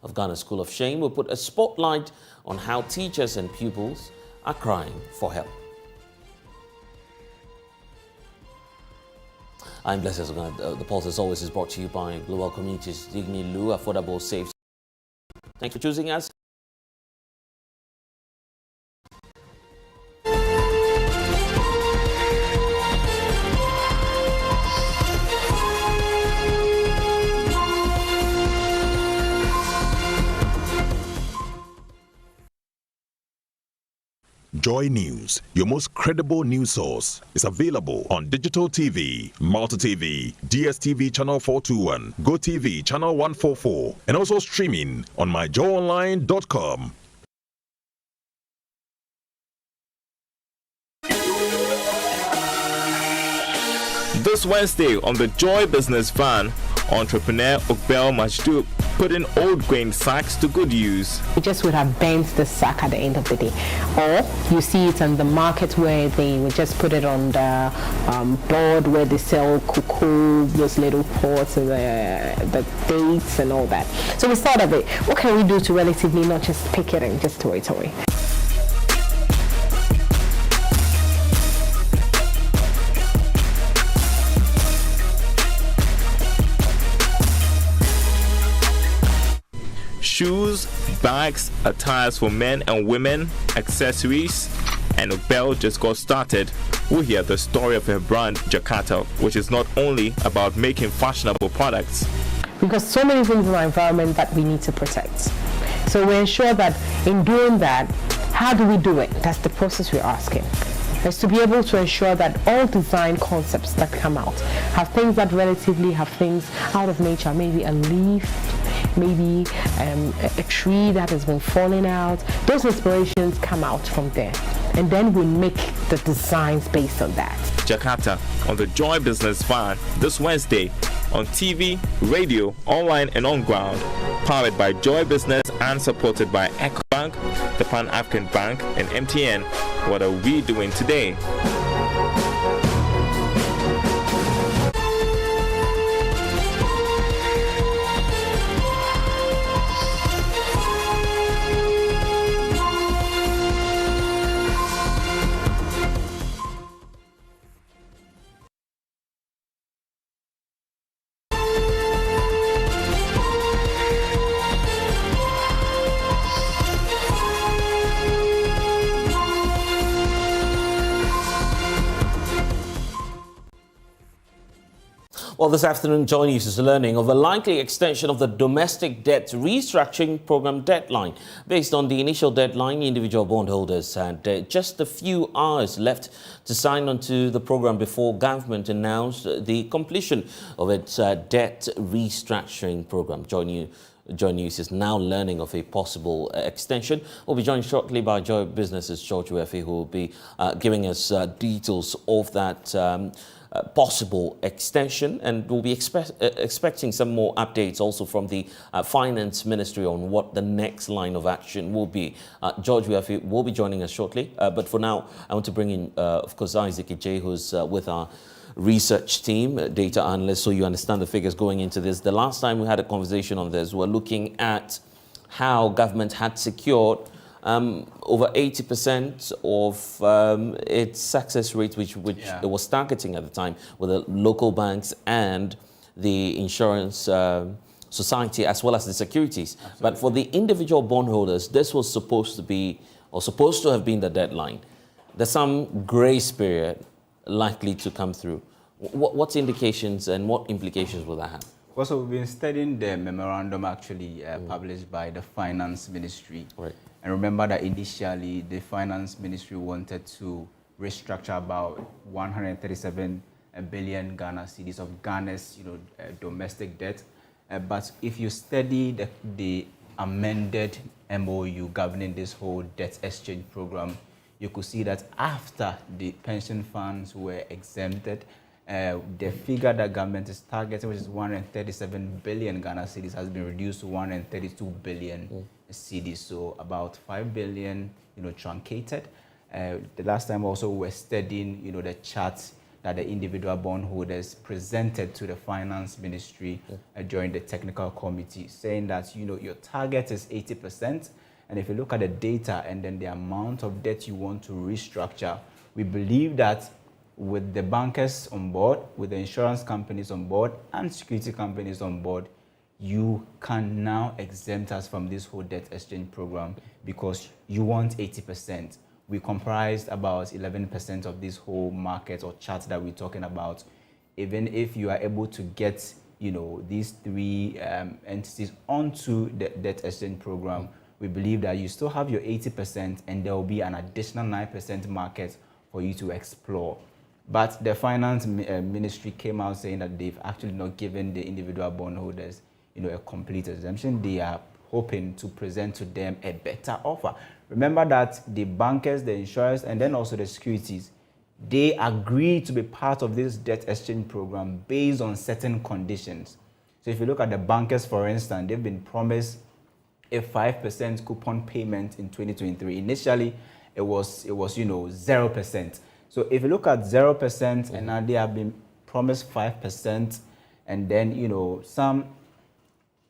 of Ghana School of Shame will put a spotlight on how teachers and pupils are crying for help. I'm Blessed Ogana. The Pulse, as always, is brought to you by Global Communities, Digni Lu, affordable, safe. Thanks for choosing us. Joy News, your most credible news source, is available on digital TV, Multi TV, DSTV channel 421, GoTV channel 144, and also streaming on myjoyonline.com. This Wednesday on the Joy Business Van, entrepreneur Okbel Majdu put in old grain sacks to good use. You just would have bent the sack at the end of the day. Or you see it on the market where they would just put it on the board where they sell cocoa, those little pots, and the dates and all that. So we thought of it, what can we do to relatively not just pick it and just throw it away? Shoes, bags, attires for men and women, accessories, and Okbel just got started. We'll hear the story of her brand, Jakarta, which is not only about making fashionable products. Because so many things in our environment that we need to protect. So we ensure that in doing that, how do we do it? That's the process we're asking. Is to be able to ensure that all design concepts that come out have things that relatively have things out of nature, maybe a leaf, maybe a tree that has been falling out. Those inspirations come out from there, and then we make the designs based on that. Jakarta on the Joy Business Van this Wednesday on TV, radio, online and on ground, powered by Joy Business and supported by EcoBank, the Pan-African Bank and MTN. What are we doing today? Well, this afternoon, JoyNews is learning of a likely extension of the domestic debt restructuring program deadline. Based on the initial deadline, individual bondholders had just a few hours left to sign on to the program before government announced the completion of its debt restructuring program. JoyNews is now learning of a possible extension. We'll be joined shortly by Joy Business's George Wefe, who will be giving us details of that possible extension, and we'll be expecting some more updates also from the Finance Ministry on what the next line of action will be. George Wefe will be joining us shortly, but for now, I want to bring in, of course, Isaac Ije, who's with our research team, data analyst, so you understand the figures going into this. The last time we had a conversation on this, we're looking at how government had secured over 80% of its success rate, which it was targeting at the time, with the local banks and the insurance society, as well as the securities. Absolutely. But for the individual bondholders, this was supposed to be, or supposed to have been, the deadline. There's some grace period likely to come through. What indications and what implications will that have? Well, so we've been studying the memorandum actually published by the Finance Ministry. Right. And remember that initially the Finance Ministry wanted to restructure about 137 billion Ghana cedis of Ghana's domestic debt. But if you study the amended MOU governing this whole debt exchange program, you could see that after the pension funds were exempted, the figure that government is targeting, which is 137 billion Ghana cedis, has been reduced to 132 billion cedis, so about 5 billion, truncated. The last time also we were studying, the charts that the individual bondholders presented to the finance ministry during the technical committee, saying that, you know, your target is 80%. And if you look at the data and then the amount of debt you want to restructure, we believe that with the bankers on board, with the insurance companies on board, and security companies on board, you can now exempt us from this whole debt exchange program because you want 80%. We comprised about 11% of this whole market or chart that we're talking about. Even if you are able to get, you know, these three entities onto the debt exchange program, we believe that you still have your 80% and there will be an additional 9% market for you to explore. But the finance ministry came out saying that they've actually not given the individual bondholders, you know, a complete exemption. They are hoping to present to them a better offer. Remember that the bankers, the insurers, and then also the securities, they agreed to be part of this debt exchange program based on certain conditions. So if you look at the bankers, for instance, they've been promised a 5% coupon payment in 2023. Initially, it was 0%. So if you look at 0%, and now they have been promised 5%, and then, you know, some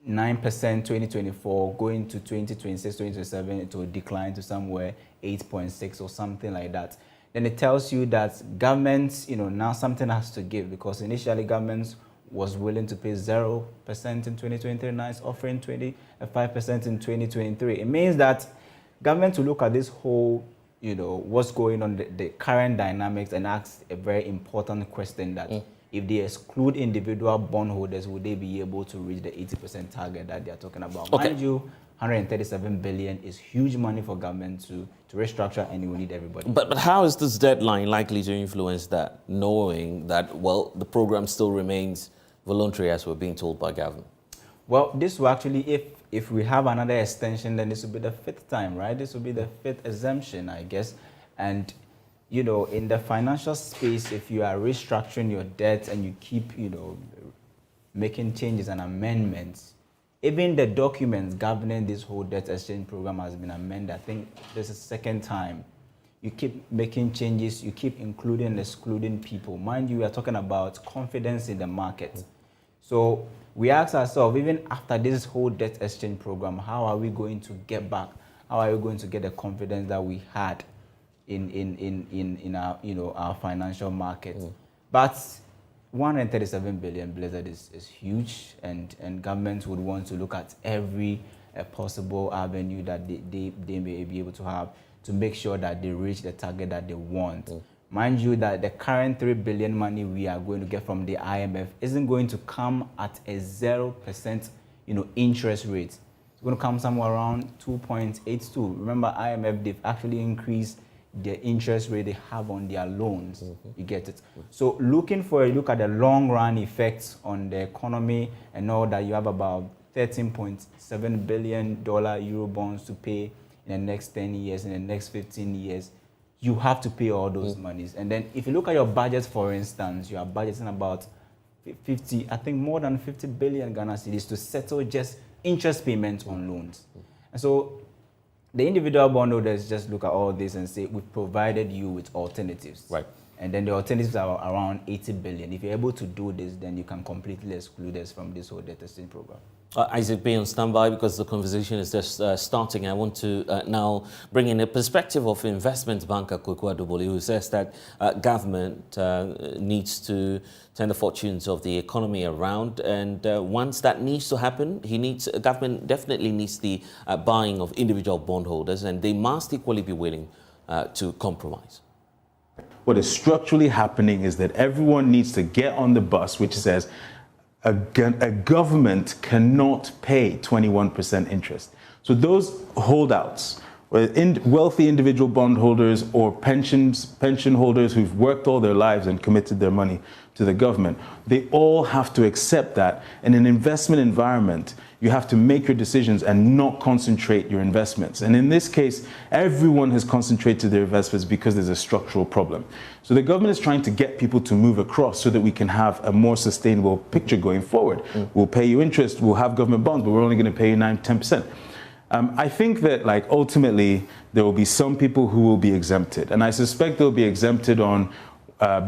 9% 2024, going to 2026, 2027, it will decline to somewhere 8.6 or something like that. Then it tells you that governments, you know, now something has to give, because initially governments was willing to pay 0% in 2023, now it's offering 5% in 2023. It means that government will look at this whole, you know, what's going on, the current dynamics, and ask a very important question that if they exclude individual bondholders, would they be able to reach the 80% target that they are talking about? Okay. Mind you, 137 billion is huge money for government to restructure, and it will need everybody. But how is this deadline likely to influence that, knowing that, well, the program still remains voluntary as we're being told by government? Well, this will actually, if we have another extension, then this will be the 5th time, right? This will be the 5th exemption, I guess. And, you know, in the financial space, if you are restructuring your debt and you keep, you know, making changes and amendments, even the documents governing this whole debt exchange program has been amended. I think this is the 2nd time. You keep making changes, you keep including and excluding people. Mind you, we are talking about confidence in the market. So we ask ourselves, even after this whole debt exchange program, how are we going to get back? How are we going to get the confidence that we had in our, you know, our financial market? But 137 billion, Blizzard, is huge, and governments would want to look at every possible avenue that they may be able to have to make sure that they reach the target that they want. Mind you that the current 3 billion money we are going to get from the IMF isn't going to come at a 0%, you know, interest rate. It's going to come somewhere around 2.82. Remember, IMF, they've actually increased the interest rate they have on their loans. You get it? So looking for a look at the long run effects on the economy, and know that you have about $13.7 billion Euro bonds to pay in the next 10 years, in the next 15 years, you have to pay all those monies. And then if you look at your budget, for instance, you are budgeting about 50, I think more than 50 billion Ghana cedis to settle just interest payments on loans. And so the individual bondholders just look at all this and say, we've provided you with alternatives. Right. And then the alternatives are around 80 billion. If you're able to do this, then you can completely exclude us from this whole debt exchange program. Isaac, be on standby because the conversation is just starting. I want to now bring in a perspective of investment banker Kweku Adobole, who says that government needs to turn the fortunes of the economy around, and once that needs to happen, government definitely needs the buying of individual bondholders, and they must equally be willing to compromise. What is structurally happening is that everyone needs to get on the bus, which says a government cannot pay 21% interest. So those holdouts, wealthy individual bondholders or pension holders who've worked all their lives and committed their money to the government, they all have to accept that in an investment environment, you have to make your decisions and not concentrate your investments. And in this case, everyone has concentrated their investments because there's a structural problem. So the government is trying to get people to move across so that we can have a more sustainable picture going forward. We'll pay you interest, we'll have government bonds, but we're only going to pay you 10%. I think that, like, ultimately there will be some people who will be exempted, and I suspect they'll be exempted on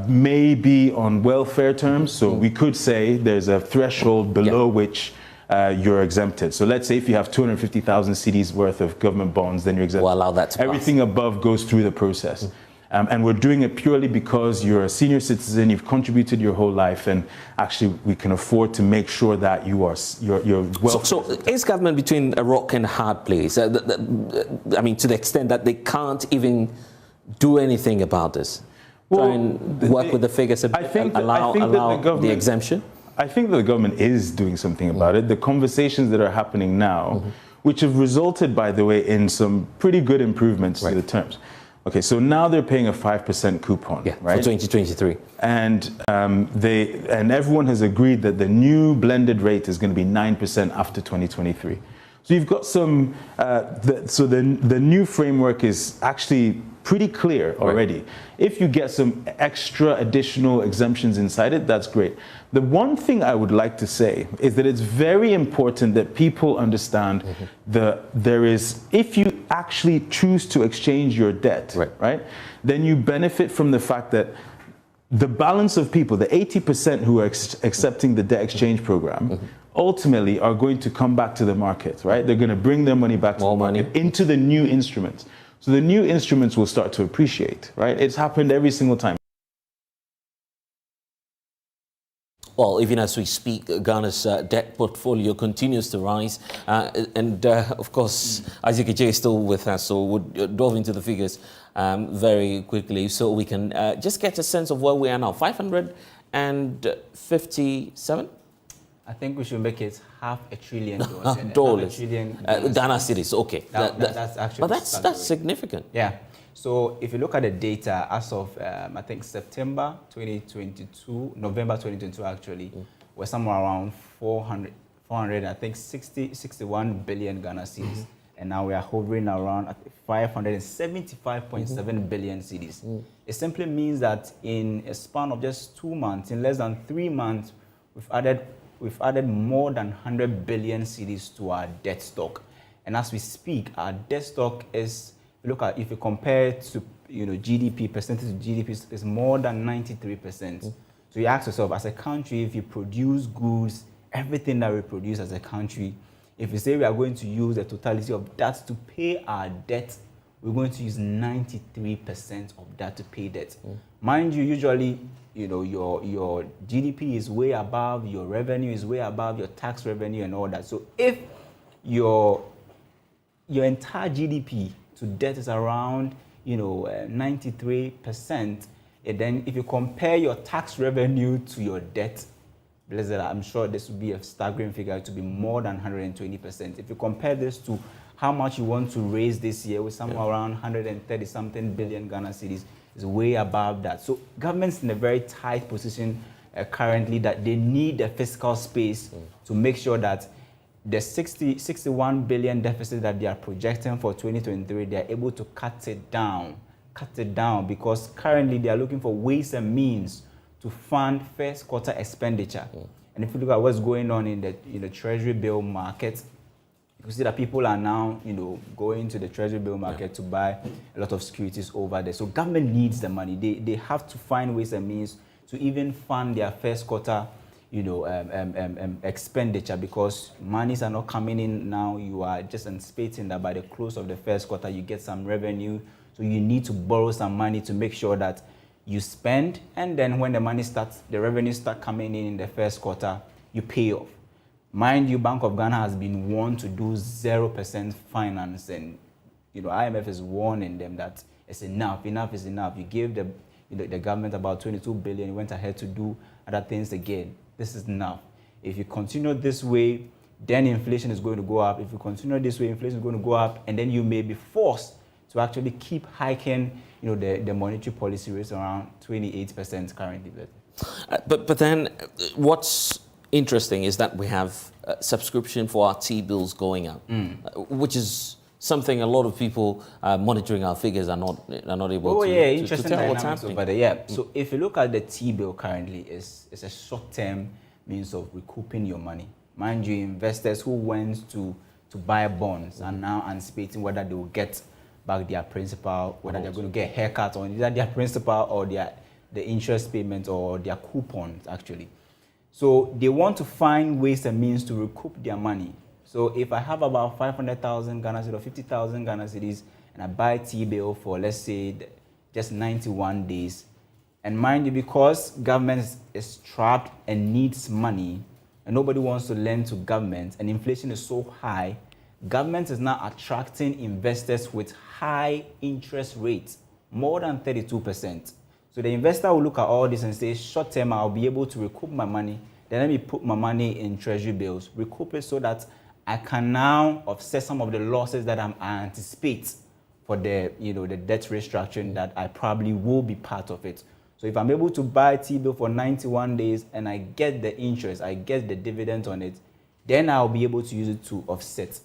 maybe on welfare terms. So we could say there's a threshold below which you're exempted. So let's say if you have 250,000 cedis worth of government bonds, then you're exempted. We'll allow that to Everything above goes through the process. And we're doing it purely because you're a senior citizen, you've contributed your whole life, and actually we can afford to make sure that you're well. So is government between a rock and a hard place? I mean, to the extent that they can't even do anything about this? Try and work with the figures and allow the exemption? I think that the government is doing something about it. The conversations that are happening now, which have resulted, by the way, in some pretty good improvements to the terms. Okay, so now they're paying a 5% coupon, right? For 2023. And everyone has agreed that the new blended rate is going to be 9% after 2023. So you've got some. The new framework is actually pretty clear already. If you get some extra additional exemptions inside it, that's great. The one thing I would like to say is that it's very important that people understand if you actually choose to exchange your debt, right, then you benefit from the fact that the balance of people, the 80% who are accepting the debt exchange program, ultimately are going to come back to the market, right? They're going to bring their money back to the market into the new instruments. So the new instruments will start to appreciate, right? It's happened every single time. Well, even as we speak, Ghana's debt portfolio continues to rise. Of course, Isaac J is still with us, so we'll delve into the figures very quickly so we can just get a sense of where we are now. 557? I think we should make it $500 billion. Dollars. $500 billion. Ghana cedis, okay. That's actually. But that's significant. Yeah. So if you look at the data as of, I think, September 2022, November 2022 actually, we're somewhere around 61 billion Ghana cedis. And now we are hovering around 575.7 billion cedis. It simply means that in a span of just 2 months, in less than 3 months, we've added more than 100 billion cedis to our debt stock. And as we speak, our debt stock is, if you compare to GDP, percentage of GDP is more than 93%. So you ask yourself, as a country, if you produce goods, everything that we produce as a country, if you say we are going to use the totality of that to pay our debt, we're going to use 93% of that to pay debt. Mind you, usually, your GDP is way above, your revenue is way above your tax revenue and all that. So if your entire GDP to debt is around 93%, and then if you compare your tax revenue to your debt, I'm sure this would be a staggering figure to be more than 120%. If you compare this to how much you want to raise this year, with somewhere around 130 something billion Ghana cedis, is way above that. So government's in a very tight position currently, that they need the fiscal space to make sure that the 61 billion deficit that they are projecting for 2023, they are able to cut it down, because currently they are looking for ways and means to fund first quarter expenditure. And if you look at what's going on in the treasury bill market, you can see that people are now, going to the treasury bill market to buy a lot of securities over there. So government needs the money. They have to find ways and means to even fund their first quarter, expenditure, because monies are not coming in now. You are just anticipating that by the close of the first quarter, you get some revenue. So you need to borrow some money to make sure that you spend, and then when the revenue start coming in the first quarter, you pay off. Mind you, Bank of Ghana has been warned to do 0% finance, and IMF is warning them that it's enough is enough. You gave the government about 22 billion, you went ahead to do other things again. This is enough. If you continue this way, then inflation is going to go up. If you continue this way, inflation is going to go up, and then you may be forced to actually keep hiking the monetary policy rates around 28% currently. But then what's interesting is that we have subscription for our T-bills going up, which is something a lot of people monitoring our figures are not able to tell what's happening. Over there. So if you look at the T-bill currently, it's a short-term means of recouping your money. Mind you, investors who went to buy bonds are now anticipating whether they will get back their principal, whether they're going to get a haircut on either their principal or their the interest payment or their coupons actually. So they want to find ways and means to recoup their money. So if I have about 500,000 Ghana cedis or 50,000 Ghana cedis and I buy T-bill for, let's say, just 91 days, and mind you, because government is trapped and needs money, and nobody wants to lend to government, and inflation is so high, government is now attracting investors with high interest rates, more than 32%. So the investor will look at all this and say, short term, I'll be able to recoup my money. Then let me put my money in treasury bills, recoup it so that I can now offset some of the losses that I anticipate for the, the debt restructuring that I probably will be part of it. So if I'm able to buy T-bill for 91 days and I get the interest, I get the dividend on it, then I'll be able to use it to offset.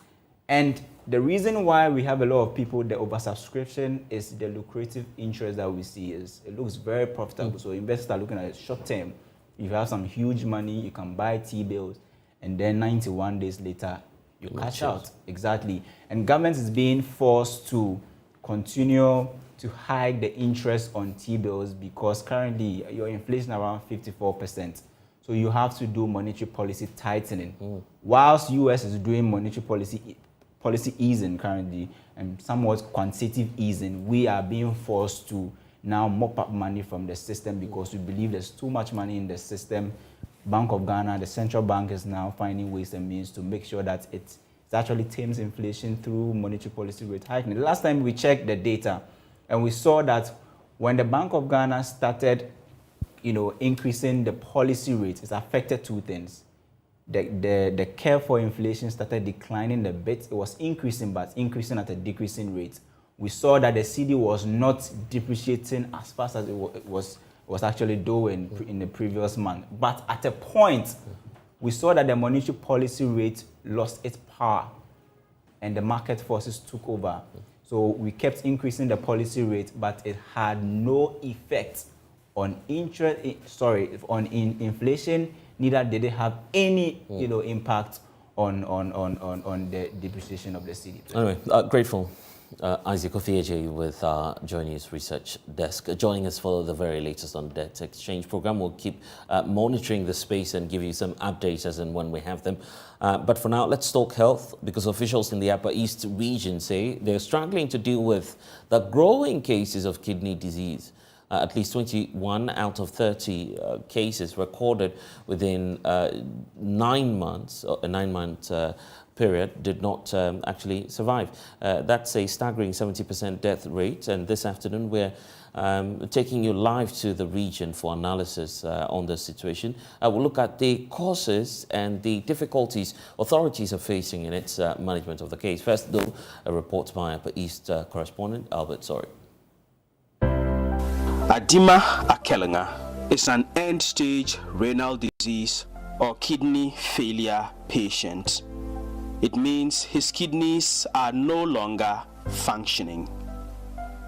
And the reason why we have a lot of people, the oversubscription is the lucrative interest that we see. It looks very profitable. So investors are looking at it short term. If you have some huge money, you can buy T-bills, and then 91 days later, you cash out. Exactly. And government is being forced to continue to hike the interest on T-bills because currently your inflation is around 54%. So you have to do monetary policy tightening. Whilst US is doing monetary policy easing currently and somewhat quantitative easing, we are being forced to now mop up money from the system because we believe there's too much money in the system. Bank of Ghana, the central bank, is now finding ways and means to make sure that it actually tames inflation through monetary policy rate hiking. The last time we checked the data, and we saw that when the Bank of Ghana started, increasing the policy rate, it affected two things. The curve for inflation started declining a bit. It was increasing, but increasing at a decreasing rate. We saw that the cedi was not depreciating as fast as it was actually doing in the previous month. But at a point, we saw that the monetary policy rate lost its power and the market forces took over. So we kept increasing the policy rate, but it had no effect on inflation. Neither did it have any impact on the depreciation of the cedi. Anyway, grateful. Isaac Ofieje with JoyNews Research Desk, joining us for the very latest on debt exchange program. We'll keep monitoring the space and give you some updates as and when we have them. But for now, let's talk health, because officials in the Upper East region say they're struggling to deal with the growing cases of kidney disease. At least 21 out of 30 cases recorded within 9 months, a 9-month period, did not actually survive. That's a staggering 70% death rate. And this afternoon, we're taking you live to the region for analysis on the situation. We'll look at the causes and the difficulties authorities are facing in its management of the case. First, though, a report by Upper East correspondent Albert Sorry. Adima Akelenga is an end-stage renal disease or kidney failure patient. It means his kidneys are no longer functioning.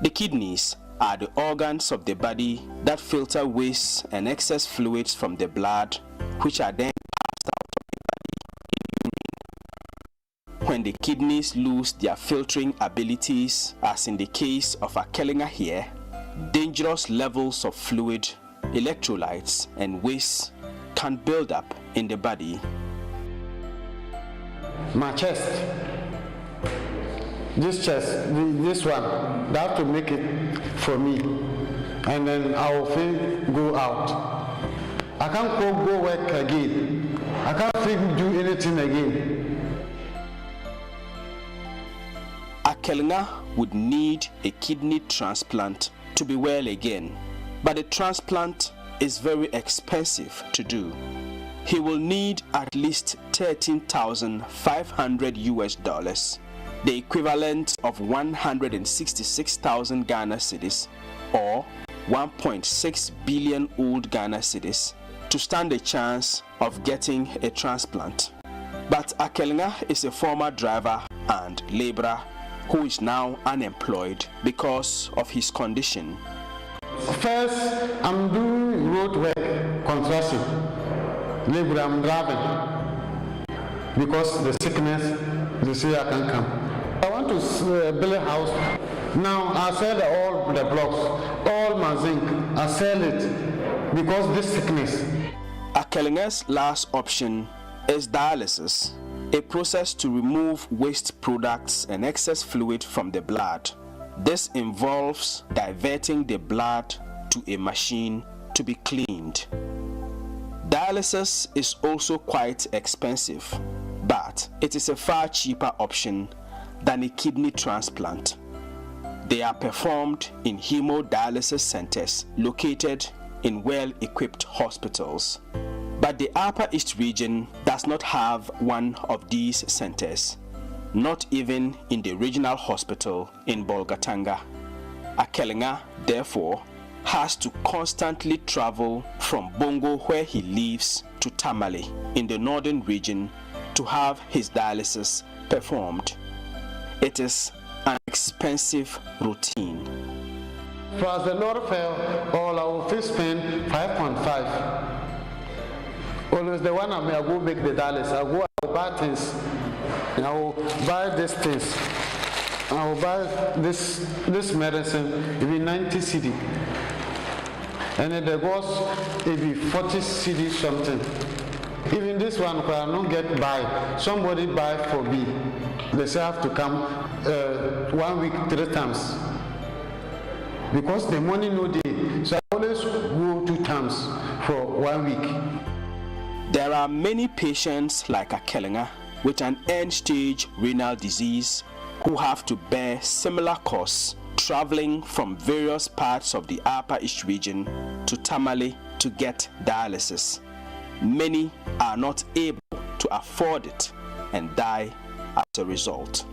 The kidneys are the organs of the body that filter waste and excess fluids from the blood, which are then passed out of the body in urine. When the kidneys lose their filtering abilities, as in the case of Akelenga here, dangerous levels of fluid, electrolytes, and waste can build up in the body. My chest, this one, they have to make it for me, and then I will feel go out. I can't go work again. I can't feel do anything again. Akelenga would need a kidney transplant to be well again, but the transplant is very expensive to do. He will need at least $13,500, the equivalent of 166,000 Ghana cedis, or 1.6 billion old Ghana cedis, to stand a chance of getting a transplant. But Akelenga is a former driver and laborer who is now unemployed because of his condition. First, I'm doing road work, construction. Labor, I'm driving. Because the sickness, they say I can't come. I want to build a house Now I sell all the blocks, all my zinc, I sell it because this sickness. Akelenga's last option is dialysis, a process to remove waste products and excess fluid from the blood. This involves diverting the blood to a machine to be cleaned. Dialysis is also quite expensive, but it is a far cheaper option than a kidney transplant. They are performed in hemodialysis centers located in well-equipped hospitals. But the Upper East region does not have one of these centers, not even in the regional hospital in Bolgatanga. Akelenga, therefore, has to constantly travel from Bongo, where he lives, to Tamale in the northern region to have his dialysis performed. It is an expensive routine. Plus the Lord fell, all I will first spend 5.5. Always the one I go make the dialysis. I will buy things. I will buy these things. I will buy this medicine, it be 90 cedi. And then there goes it be 40 cedi something. Even this one where I don't get buy, somebody buy for me. They say I have to come 1 week 3 times. Because the money no day. So I always go 2 times for 1 week. There are many patients like Akelenga with an end-stage renal disease who have to bear similar costs traveling from various parts of the Upper East region to Tamale to get dialysis. Many are not able to afford it and die as a result.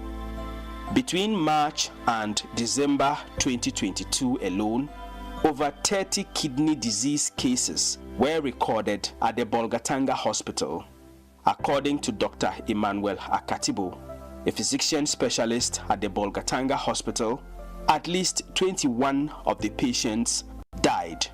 Between March and December 2022 alone, over 30 kidney disease cases were recorded at the Bolgatanga Hospital. According to Dr. Emmanuel Akatibo, a physician specialist at the Bolgatanga Hospital, at least 21 of the patients died.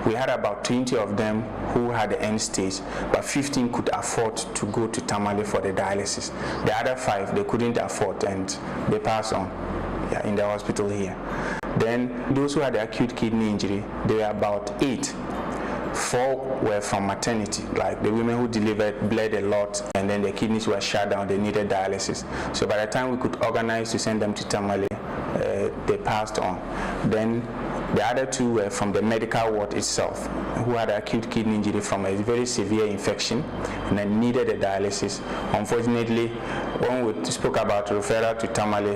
We had about 20 of them who had the end stage, but 15 could afford to go to Tamale for the dialysis. The other 5, they couldn't afford and they passed on in the hospital here. Then those who had the acute kidney injury, there were about 8. 4 were from maternity, like the women who delivered bled a lot and then their kidneys were shut down, they needed dialysis. So by the time we could organize to send them to Tamale, they passed on. Then the other 2 were from the medical ward itself, who had acute kidney injury from a very severe infection and then needed a dialysis. Unfortunately, when we spoke about referral to Tamale,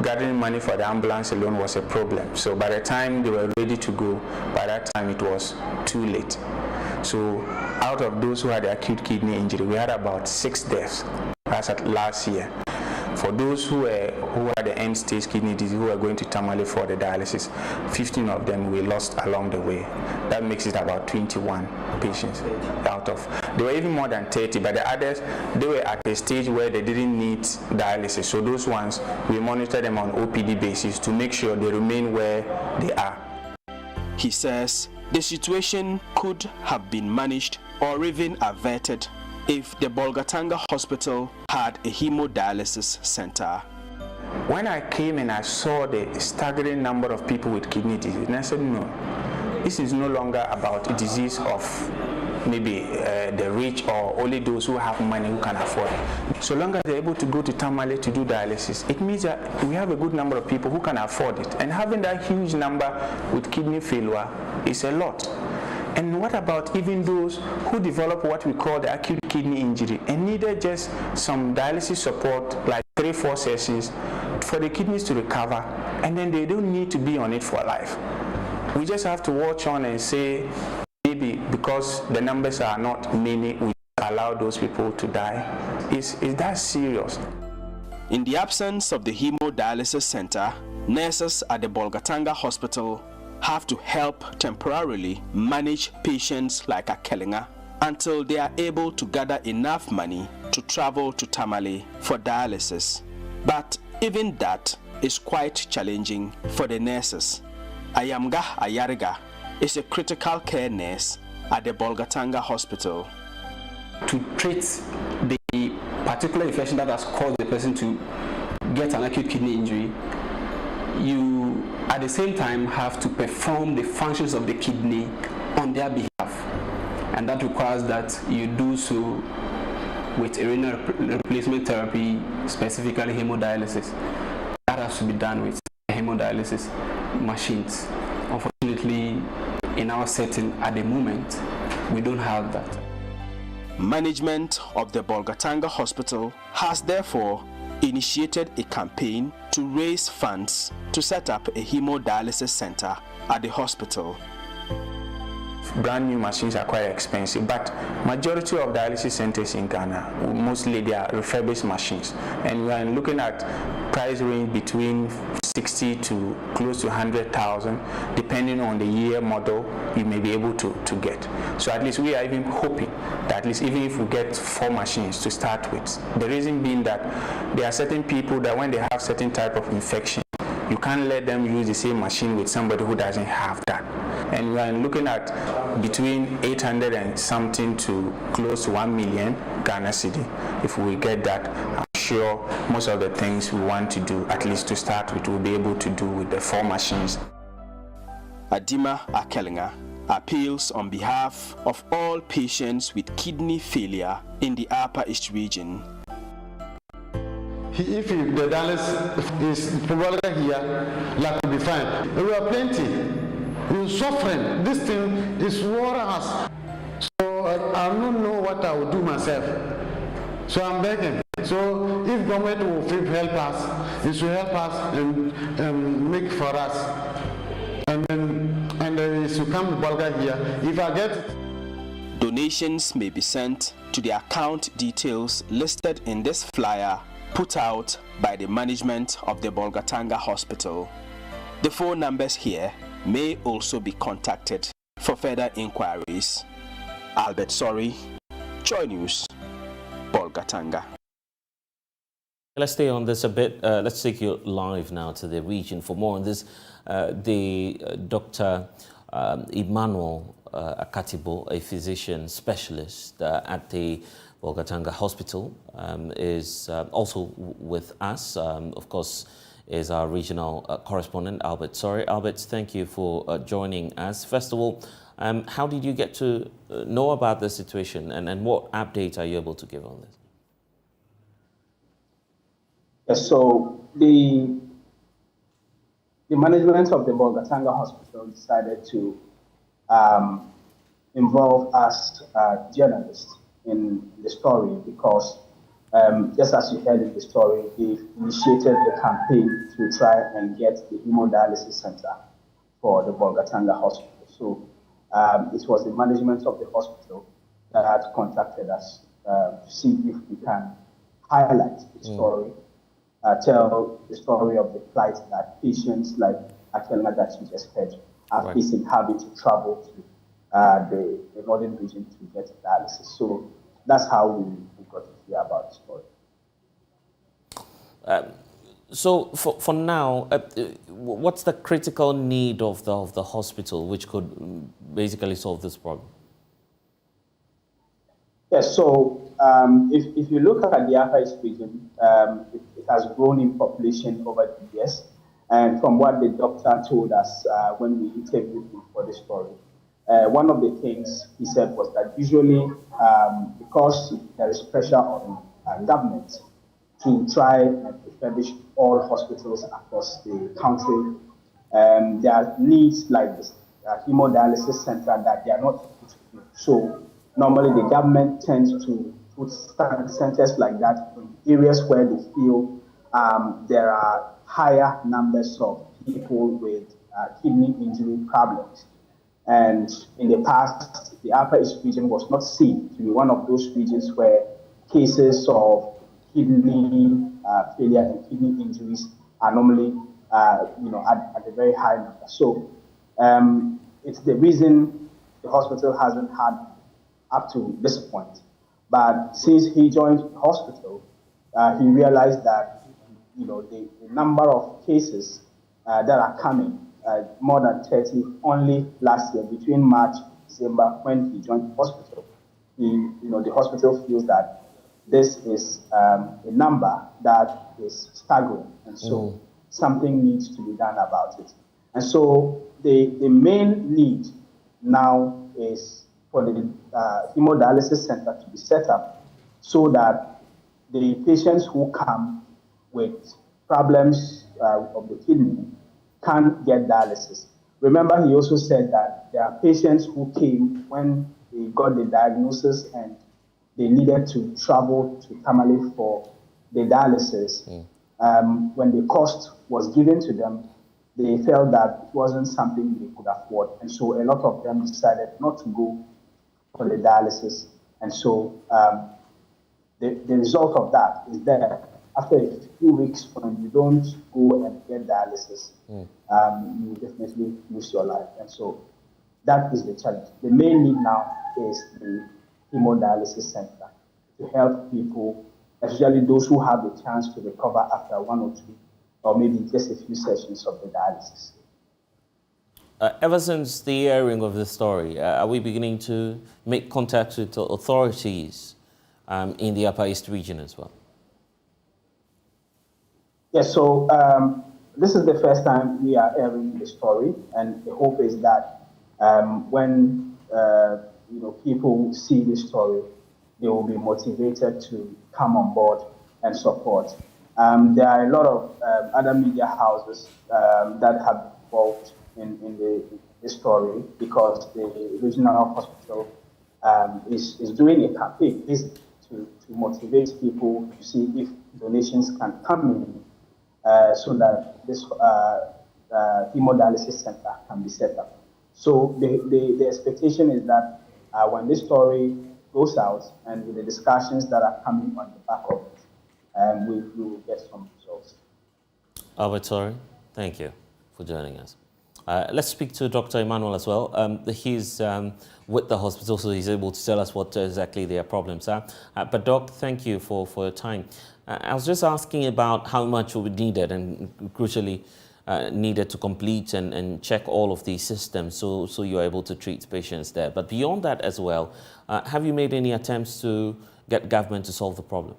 gathering money for the ambulance alone was a problem. So by the time they were ready to go, by that time it was too late. So out of those who had acute kidney injury, we had about 6 deaths as at last year. For those who had the end-stage kidney disease who were going to Tamale for the dialysis, 15 of them we lost along the way. That makes it about 21 patients out of. There were even more than 30, but the others, they were at a stage where they didn't need dialysis. So those ones, we monitor them on OPD basis to make sure they remain where they are. He says the situation could have been managed or even averted if the Bolgatanga Hospital had a hemodialysis center. When I came and I saw the staggering number of people with kidney disease, and I said, no, this is no longer about a disease of maybe the rich or only those who have money who can afford it. So long as they're able to go to Tamale to do dialysis, it means that we have a good number of people who can afford it. And having that huge number with kidney failure is a lot. And what about even those who develop what we call the acute kidney injury and needed just some dialysis support, like 3-4 sessions, for the kidneys to recover, and then they don't need to be on it for life? We just have to watch on and say, maybe because the numbers are not many, we allow those people to die. Is that serious? In the absence of the hemodialysis center, nurses at the Bolgatanga Hospital have to help temporarily manage patients like Akelenga until they are able to gather enough money to travel to Tamale for dialysis. But even that is quite challenging for the nurses. Ayamga Ayariga is a critical care nurse at the Bolgatanga Hospital. To treat the particular infection that has caused the person to get an acute kidney injury, you at the same time have to perform the functions of the kidney on their behalf, and that requires that you do so with a renal replacement therapy, specifically hemodialysis. That has to be done with hemodialysis machines. Unfortunately, in our setting at the moment, we don't have that. Management of the Bolgatanga Hospital has therefore initiated a campaign to raise funds to set up a hemodialysis center at the hospital. Brand new machines are quite expensive, but majority of dialysis centers in Ghana, mostly they are refurbished machines, and we are looking at price range between 60 to close to 100,000, depending on the year model you may be able to get. So at least we are even hoping that at least even if we get 4 machines to start with, the reason being that there are certain people that when they have certain type of infection, you can't let them use the same machine with somebody who doesn't have that. And we are looking at between 800 and something to close to 1 million Ghana cedi. If we get that, I'm sure most of the things we want to do, at least to start with, we'll be able to do with the 4 machines. Adima Akelinga appeals on behalf of all patients with kidney failure in the Upper East region. If the dialysis is probably here, that will be fine. We are plenty. We're suffering. This thing is war us. So I don't know what I will do myself. So I'm begging. So if government will help us, it should help us and make for us. And then it should come to Bulgaria here. If I get it. Donations may be sent to the account details listed in this flyer put out by the management of the Bolgatanga Hospital. The phone numbers here may also be contacted for further inquiries. Albert Sorry, JoyNews, Bolgatanga. Let's stay on this a bit. Let's take you live now to the region. For more on this, Dr. Emmanuel Akatibo, a physician specialist at the Bolgatanga Hospital, is also with us. Of course, is our regional correspondent, Albert. Sorry, Albert, thank you for joining us. First of all, how did you get to know about the situation, and what update are you able to give on this? Yes, so the management of the Bolgatanga Hospital decided to involve us journalists in the story because just as you heard in the story, they initiated the campaign to try and get the hemodialysis center for the Bolgatanga Hospital. So it was the management of the hospital that contacted us to see if we can highlight the story, tell the story of the plight that patients like Akelna that you just heard are facing, having to travel to the northern region to get dialysis. So that's how we got to hear about the story. So for now, what's the critical need of the hospital which could basically solve this problem? Yes, so if you look at the Upper East region, it has grown in population over the years. And from what the doctor told us when we interviewed him for the story, one of the things he said was that usually because there is pressure on government to try and refurbish all hospitals across the country, there are needs like this hemodialysis center that they are not able to do. So normally the government tends to put centers like that in areas where they feel there are higher numbers of people with kidney injury problems. And in the past, the Upper East region was not seen to be one of those regions where cases of kidney failure and kidney injuries are normally, at a very high number. So it's the reason the hospital hasn't had up to this point. But since he joined the hospital, he realized that the number of cases that are coming, more than 30 only last year, between March and December when he joined the hospital. The hospital feels that this is a number that is staggering. And so something needs to be done about it. And so the main need now is for the hemodialysis center to be set up so that the patients who come with problems of the kidney can get dialysis. Remember, he also said that there are patients who came when they got the diagnosis and they needed to travel to Tamale for the dialysis. When the cost was given to them, they felt that it wasn't something they could afford. And so a lot of them decided not to go for the dialysis. And so the result of that is that after a few weeks, when you don't go and get dialysis, you definitely lose your life. And so that is the challenge. The main need now is the hemodialysis center to help people, especially those who have the chance to recover after 1 or 2, or maybe just a few sessions of the dialysis. Ever since the airing of the story, are we beginning to make contact with authorities in the Upper East region as well? Yes, so this is the first time we are airing the story, and the hope is that when people see the story, they will be motivated to come on board and support. There are a lot of other media houses that have been involved in the story, because the regional hospital is doing a campaign to motivate people to see if donations can come in so that this hemodialysis center can be set up. So the expectation is that when this story goes out and with the discussions that are coming on the back of it, we will get some results. Albert, sorry, thank you for joining us. Let's speak to Dr. Emmanuel as well. He's with the hospital, so he's able to tell us what exactly their problems are. But Doc, thank you for your time. I was just asking about how much will be needed, and crucially needed to complete and check all of these systems so you're able to treat patients there. But beyond that as well, have you made any attempts to get government to solve the problem?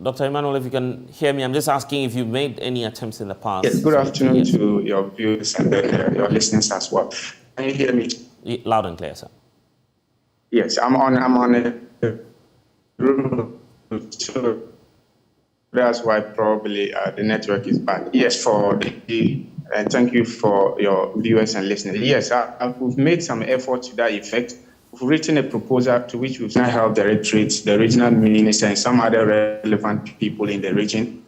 Dr. Emmanuel, if you can hear me, I'm just asking if you've made any attempts in the past. Yes, good afternoon to your viewers and your listeners as well. Can you hear me? Loud and clear, sir. Yes, I'm on a room, so that's why probably the network is bad. Yes, and thank you for your viewers and listeners. Yes, we've made some effort to that effect. We've written a proposal to which we've now helped the Directorate, the regional minister, and some other relevant people in the region.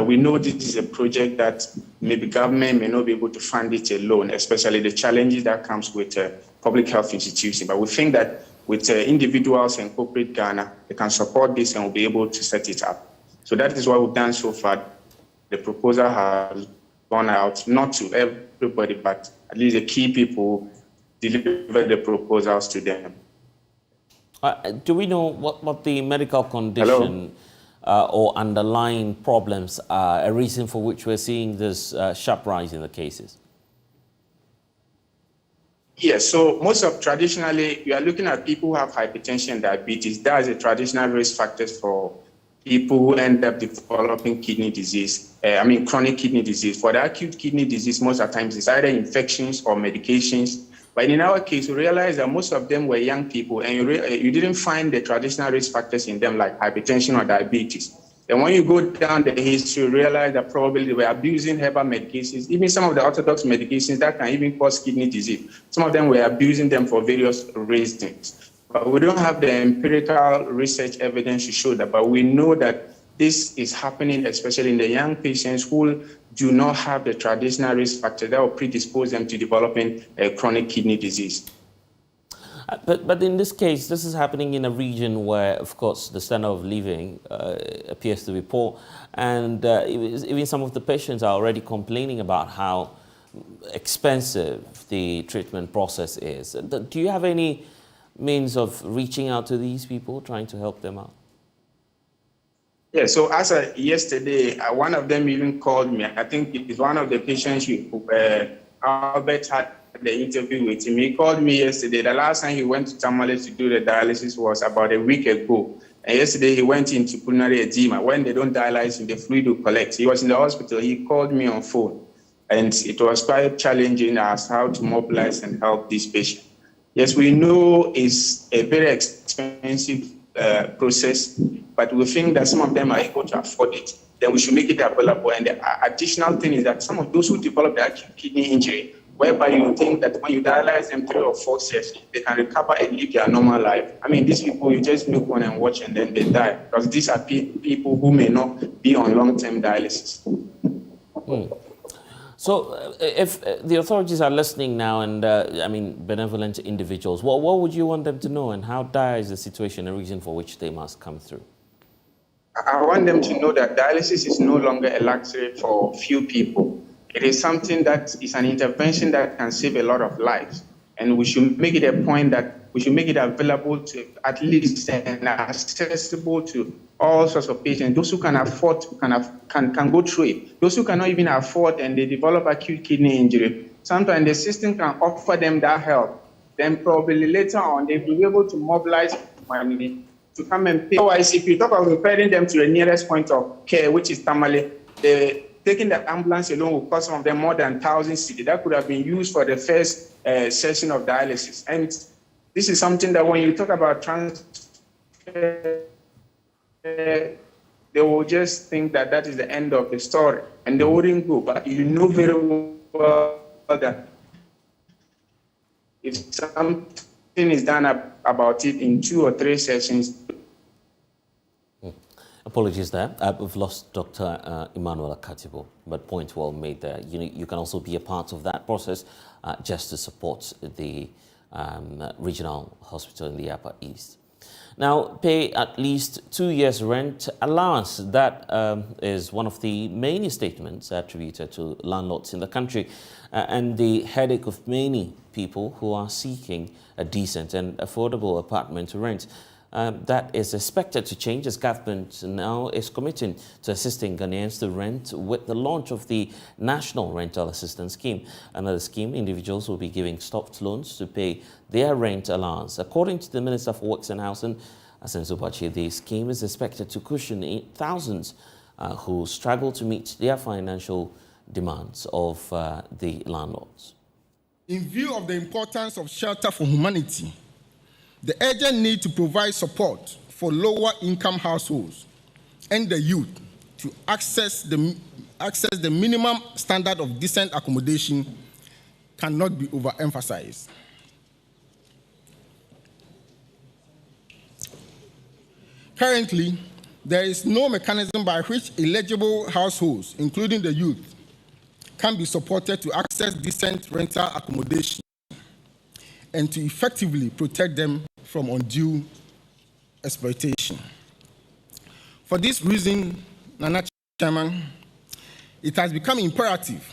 We know this is a project that maybe government may not be able to fund it alone, especially the challenges that comes with public health institutions. But we think that with individuals and corporate Ghana, they can support this and will be able to set it up. So that is what we've done so far. The proposal has gone out, not to everybody, but at least the key people, deliver the proposals to them. Do we know what the medical condition or underlying problems are, a reason for which we're seeing this sharp rise in the cases? Yes, so traditionally, we are looking at people who have hypertension and diabetes. That is a traditional risk factors for people who end up developing kidney disease, chronic kidney disease. For the acute kidney disease, most of the times it's either infections or medications. But in our case, we realized that most of them were young people, and you didn't find the traditional risk factors in them like hypertension or diabetes. And when you go down the history, you realize that probably they were abusing herbal medications, even some of the orthodox medications that can even cause kidney disease. Some of them were abusing them for various reasons. But we don't have the empirical research evidence to show that, but we know that this is happening, especially in the young patients who do not have the traditional risk factor that will predispose them to developing a chronic kidney disease. But in this case, this is happening in a region where, of course, the standard of living appears to be poor, and even some of the patients are already complaining about how expensive the treatment process is. Do you have any means of reaching out to these people, trying to help them out? Yeah, so as yesterday, one of them even called me. I think it's one of the patients Albert had the interview with him. He called me yesterday. The last time he went to Tamale to do the dialysis was about a week ago. And yesterday he went into pulmonary edema. When they don't dialyze him, the fluid will collect. He was in the hospital. He called me on phone. And it was quite challenging as how to mobilize and help this patient. Yes, we know it's a very expensive process, but we think that some of them are able to afford it. Then we should make it available. And the additional thing is that some of those who develop the acute kidney injury, whereby you think that when you dialyze them 3 or 4 sessions, they can recover and live their normal life. I mean, these people, you just look on and watch and then they die, because these are people who may not be on long-term dialysis. So if the authorities are listening now and, benevolent individuals, what would you want them to know, and how dire is the situation, a reason for which they must come through? I want them to know that dialysis is no longer a luxury for few people. It is something that is an intervention that can save a lot of lives. And we should make it a point that we should make it available to at least and accessible to all sorts of patients. Those who can afford can go through it. Those who cannot even afford and they develop acute kidney injury, sometimes the system can offer them that help. Then probably later on they'll be able to mobilize money to come and pay. Otherwise, if you talk about referring them to the nearest point of care, which is Tamale, taking the ambulance alone will cost some of them more than 1,000 cedi. That could have been used for the first session of dialysis. And this is something that when you talk about transfer, they will just think that that is the end of the story, and they wouldn't go. But you know very well that if something is done about it in 2 or 3 sessions. Apologies there. We've lost Dr. Emmanuel Akatibo, but point well made there. You can also be a part of that process just to support the regional hospital in the Upper East. Now, pay at least 2 years' rent allowance. That is one of the many statements attributed to landlords in the country and the headache of many people who are seeking a decent and affordable apartment to rent. That is expected to change as government now is committing to assisting Ghanaians to rent with the launch of the National Rental Assistance Scheme. Another scheme, individuals will be giving soft loans to pay their rent allowance. According to the Minister for Works and Housing, Asen Zubachi, the scheme is expected to cushion thousands who struggle to meet their financial demands of the landlords. In view of the importance of shelter for humanity, the urgent need to provide support for lower-income households and the youth to access the minimum standard of decent accommodation cannot be overemphasized. Currently, there is no mechanism by which eligible households, including the youth, can be supported to access decent rental accommodation and to effectively protect them from undue exploitation. For this reason, Nana Chairman, it has become imperative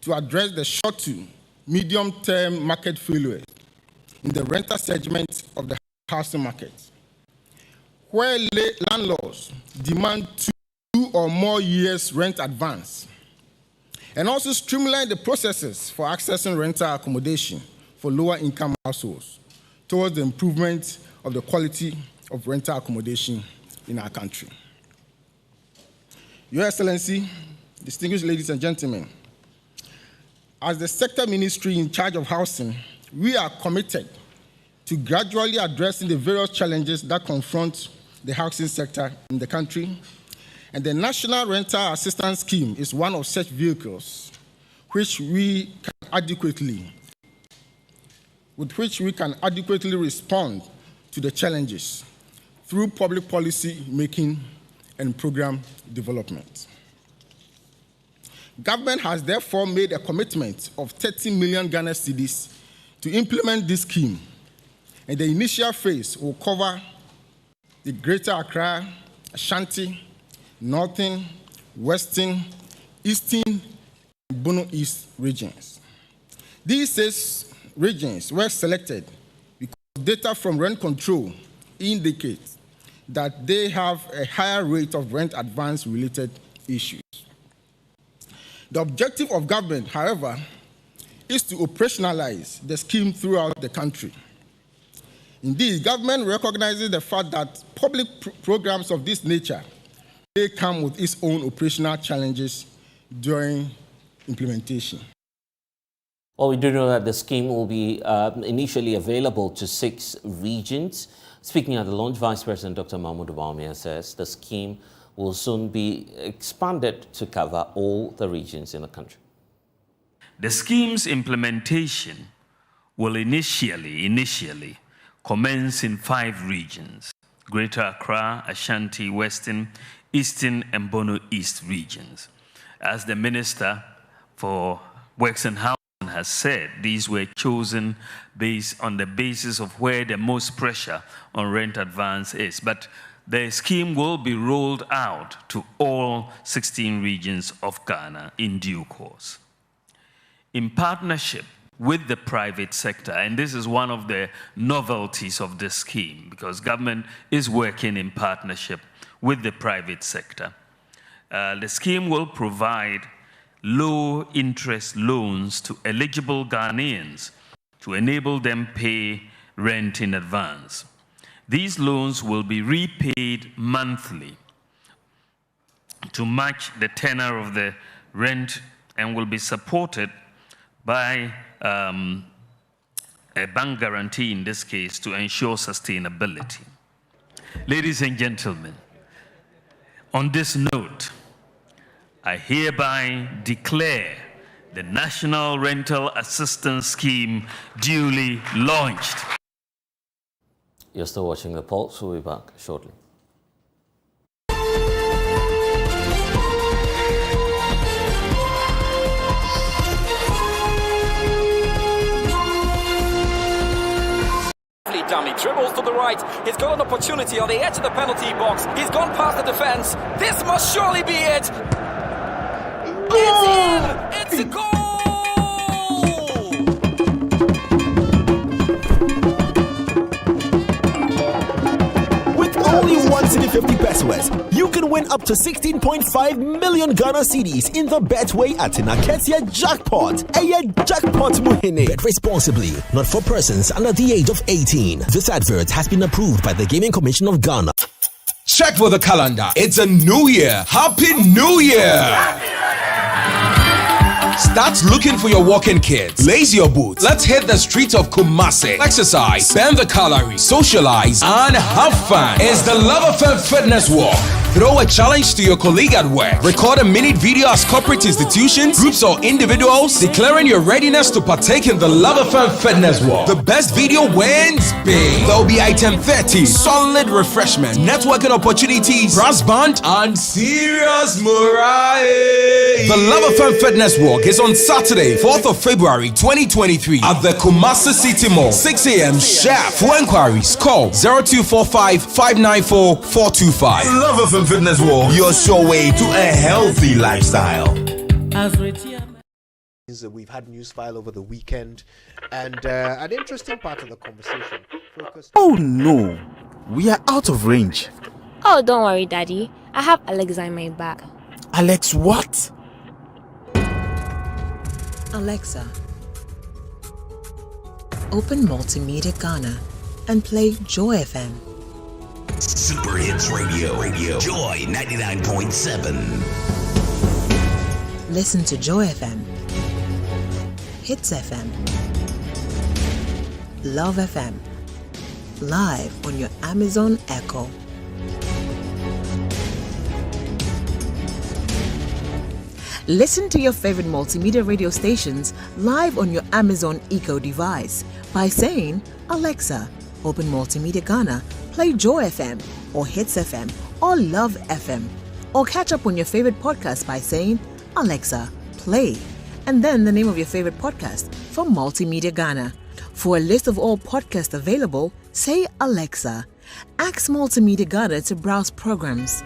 to address the short to medium-term market failure in the rental segment of the housing market, where landlords demand 2 or more years rent advance, and also streamline the processes for accessing rental accommodation for lower-income households towards the improvement of the quality of rental accommodation in our country. Your Excellency, distinguished ladies and gentlemen, as the sector ministry in charge of housing, we are committed to gradually addressing the various challenges that confront the housing sector in the country, and the National Rental Assistance Scheme is one of such vehicles with which we can adequately respond to the challenges through public policy making and program development. Government has therefore made a commitment of 30 million Ghana cedis to implement this scheme, and the initial phase will cover the Greater Accra, Ashanti, Northern, Western, Eastern, and Bono East regions. These 6 regions were selected because data from rent control indicates that they have a higher rate of rent advance related issues. The objective of government, however, is to operationalize the scheme throughout the country. Indeed, government recognizes the fact that public programs of this nature may come with its own operational challenges during implementation. Well, we do know that the scheme will be initially available to 6 regions. Speaking at the launch, Vice President Dr. Mahmoud Bawumia says the scheme will soon be expanded to cover all the regions in the country. The scheme's implementation will initially commence in 5 regions: Greater Accra, Ashanti, Western, Eastern, and Bono East regions. As the Minister for Works and Housing has said, these were chosen based on the basis of where the most pressure on rent advance is. But the scheme will be rolled out to all 16 regions of Ghana in due course. In partnership with the private sector, and this is one of the novelties of the scheme, because government is working in partnership with the private sector. The scheme will provide low-interest loans to eligible Ghanaians to enable them pay rent in advance. These loans will be repaid monthly to match the tenor of the rent and will be supported by a bank guarantee in this case to ensure sustainability. Ladies and gentlemen, on this note, I hereby declare the National Rental Assistance Scheme duly launched. You're still watching The Pulse. We'll be back shortly. Dummy dribbles to the right. He's got an opportunity on the edge of the penalty box. He's gone past the defense. This must surely be it. It's in. It's a goal. With only 1 cedi 50 pesos, you can win up to 16.5 million Ghana cedis in the Betway Atina Ketia Jackpot. Jackpot Muhine. Bet responsibly, not for persons under the age of 18. This advert has been approved by the Gaming Commission of Ghana. Check for the calendar. It's a new year. Happy New Year! Start looking for your walking kids. Lace your boots. Let's hit the streets of Kumasi. Exercise, burn the calories, socialize, and have fun. It's the Love Affair Fitness Walk. Throw a challenge to your colleague at work. Record a minute video as corporate institutions, groups, or individuals declaring your readiness to partake in the Love Affair Fitness Walk. The best video wins big. There will be item 30, solid refreshment, networking opportunities, brass band, and serious morale. The Love Affair Fitness Walk is on Saturday, 4th of February 2023 at the Kumasi City Mall, 6 a.m. sharp. For inquiries, call 0245 594 425. Love Affair Fitness Walk, your sure way to a healthy lifestyle. We've had news file over the weekend, and an interesting part of the conversation focused. Oh no, we are out of range. Oh, don't worry, Daddy. I have Alexa in my bag. Alex, what? Alexa, open Multimedia Ghana and play Joy FM. Super Hits Radio, Joy 99.7. Listen to Joy FM, Hits FM, Love FM, live on your Amazon Echo. Listen to your favorite multimedia radio stations live on your Amazon Echo device by saying, Alexa, open Multimedia Ghana, play Joy FM or Hits FM or Love FM. Or catch up on your favorite podcast by saying, Alexa, play, and then the name of your favorite podcast from Multimedia Ghana. For a list of all podcasts available, say Alexa. Ask Multimedia Ghana to browse programs.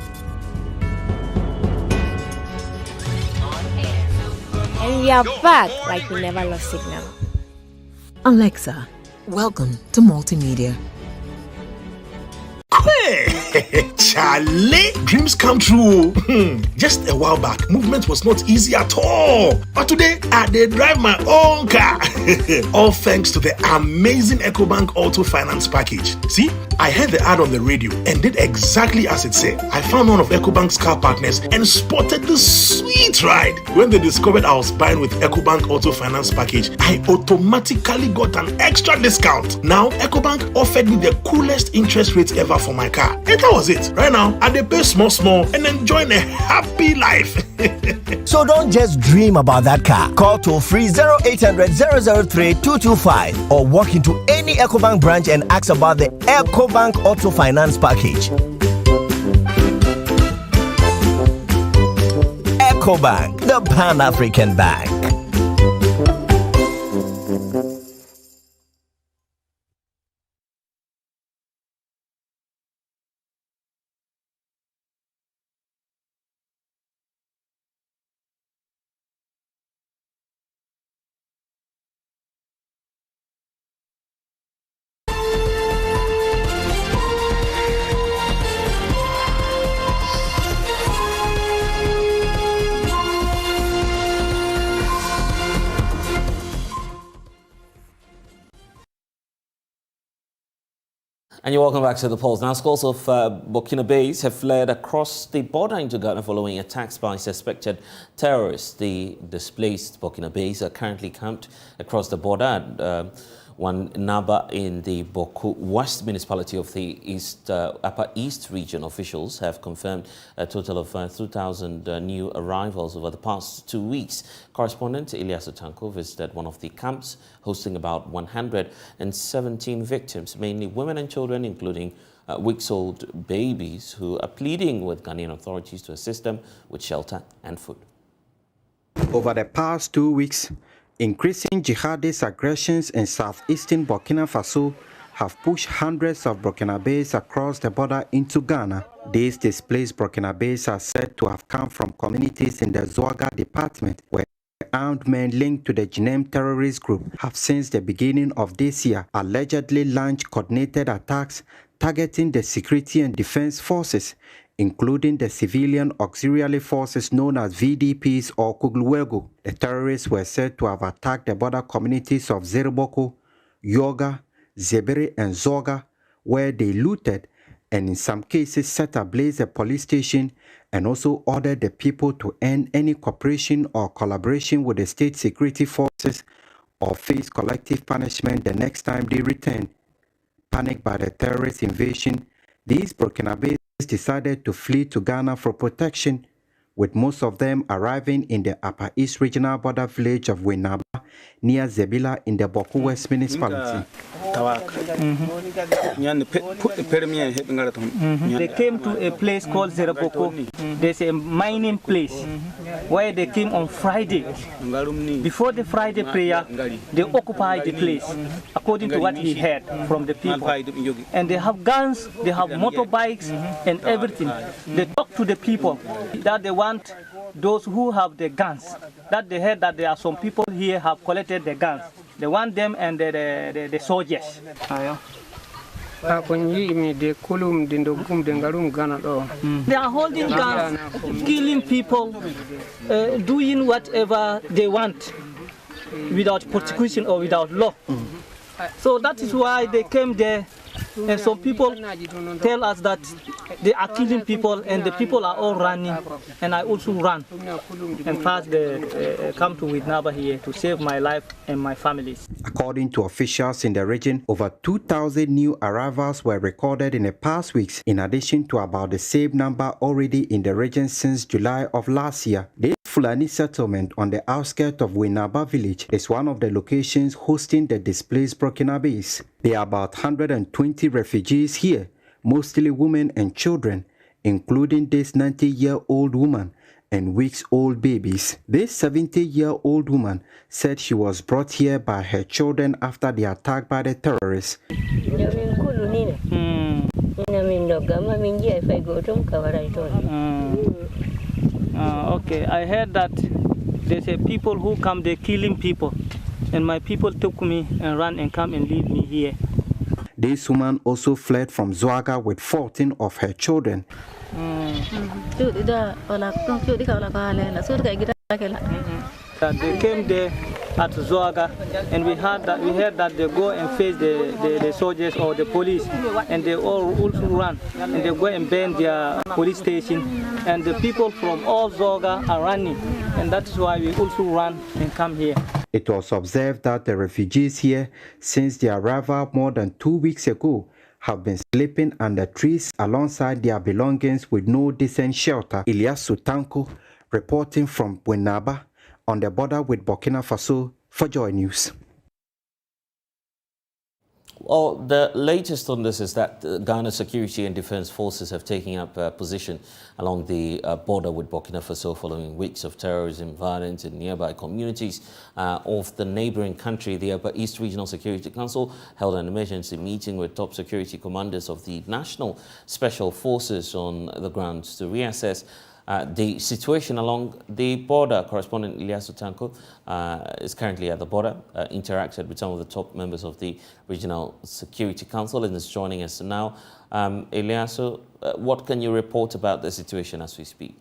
And we are back like we never lost signal. Alexa, welcome to Multimedia. Hey! Charlie, dreams come true. Just a while back, movement was not easy at all. But today, I did drive my own car. All thanks to the amazing EcoBank Auto Finance package. See, I heard the ad on the radio and did exactly as it said. I found one of EcoBank's car partners and spotted the sweet ride. When they discovered I was buying with EcoBank Auto Finance package, I automatically got an extra discount. Now, EcoBank offered me the coolest interest rates ever for my car. And that was it. Right now, I pay small and enjoying a happy life. So don't just dream about that car. Call toll-free 0800 003 225 or walk into any EcoBank branch and ask about the EcoBank Auto Finance package. EcoBank, the Pan-African Bank. And you're welcome back to the polls. Now, scores of Burkinabés have fled across the border into Ghana following attacks by suspected terrorists. The displaced Burkinabés are currently camped across the border at one Naba in the Boku West municipality of the Upper East region. Officials have confirmed a total of 2,000 new arrivals over the past 2 weeks. Correspondent Elias Otanko visited one of the camps, hosting about 117 victims, mainly women and children, including weeks-old babies, who are pleading with Ghanaian authorities to assist them with shelter and food. Over the past 2 weeks, increasing jihadist aggressions in southeastern Burkina Faso have pushed hundreds of Burkinabés across the border into Ghana. These displaced Burkinabés are said to have come from communities in the Zouaga department, where armed men linked to the Jinem terrorist group have since the beginning of this year allegedly launched coordinated attacks targeting the security and defense forces, including the civilian auxiliary forces known as VDPs or Kugluwego. The terrorists were said to have attacked the border communities of Zerboko, Yoga, Zebere, and Zoga, where they looted and in some cases set ablaze a police station and also ordered the people to end any cooperation or collaboration with the state security forces or face collective punishment the next time they return. Panicked by the terrorist invasion, these Burkinabés decided to flee to Ghana for protection, with most of them arriving in the Upper East regional border village of Wenaba near Zebila in the Boku West municipality. They came to a place called Zerboko. There's a mining place where they came on Friday. Before the Friday prayer, they occupied the place, according to what he heard from the people. And they have guns, they have motorbikes and everything. They talk to the people that they want those who have the guns, that they heard that there are some people here have collected the guns. They want them and the soldiers. They are holding guns, killing people, doing whatever they want without persecution or without law. So that is why they came there. And some people tell us that they are killing people and the people are all running, and I also run. And first they come to Widnaba here to save my life and my family's. According to officials in the region, over 2,000 new arrivals were recorded in the past weeks, in addition to about the same number already in the region since July of last year. This Fulani settlement on the outskirts of Winaba village is one of the locations hosting the displaced Burkinabés. There are about 120 refugees here, mostly women and children, including this 90-year-old woman and weeks-old babies. This 70-year-old woman said she was brought here by her children after the attack by the terrorists. Okay, I heard that there's a people who come, they're killing people, and my people took me and ran and come and leave me here. This woman also fled from Zouaga with 14 of her children. They came there at Zouaga, and we heard that they go and face the soldiers or the police, and they all also run, and they go and burn their police station, and the people from all Zouaga are running, and that's why we also run and come here. It was observed that the refugees here, since their arrival more than 2 weeks ago, have been sleeping under trees alongside their belongings with no decent shelter. Ilyasu Tanko reporting from Buenaba on the border with Burkina Faso for Joy News. Well, the latest on this is that Ghana Security and Defense Forces have taken up a position along the border with Burkina Faso following weeks of terrorism, violence in nearby communities of the neighboring country. The Upper East Regional Security Council held an emergency meeting with top security commanders of the National Special Forces on the grounds to reassess the situation along the border. Correspondent Ilyasu Tanko is currently at the border, interacted with some of the top members of the Regional Security Council and is joining us now. Ilyasu, what can you report about the situation as we speak?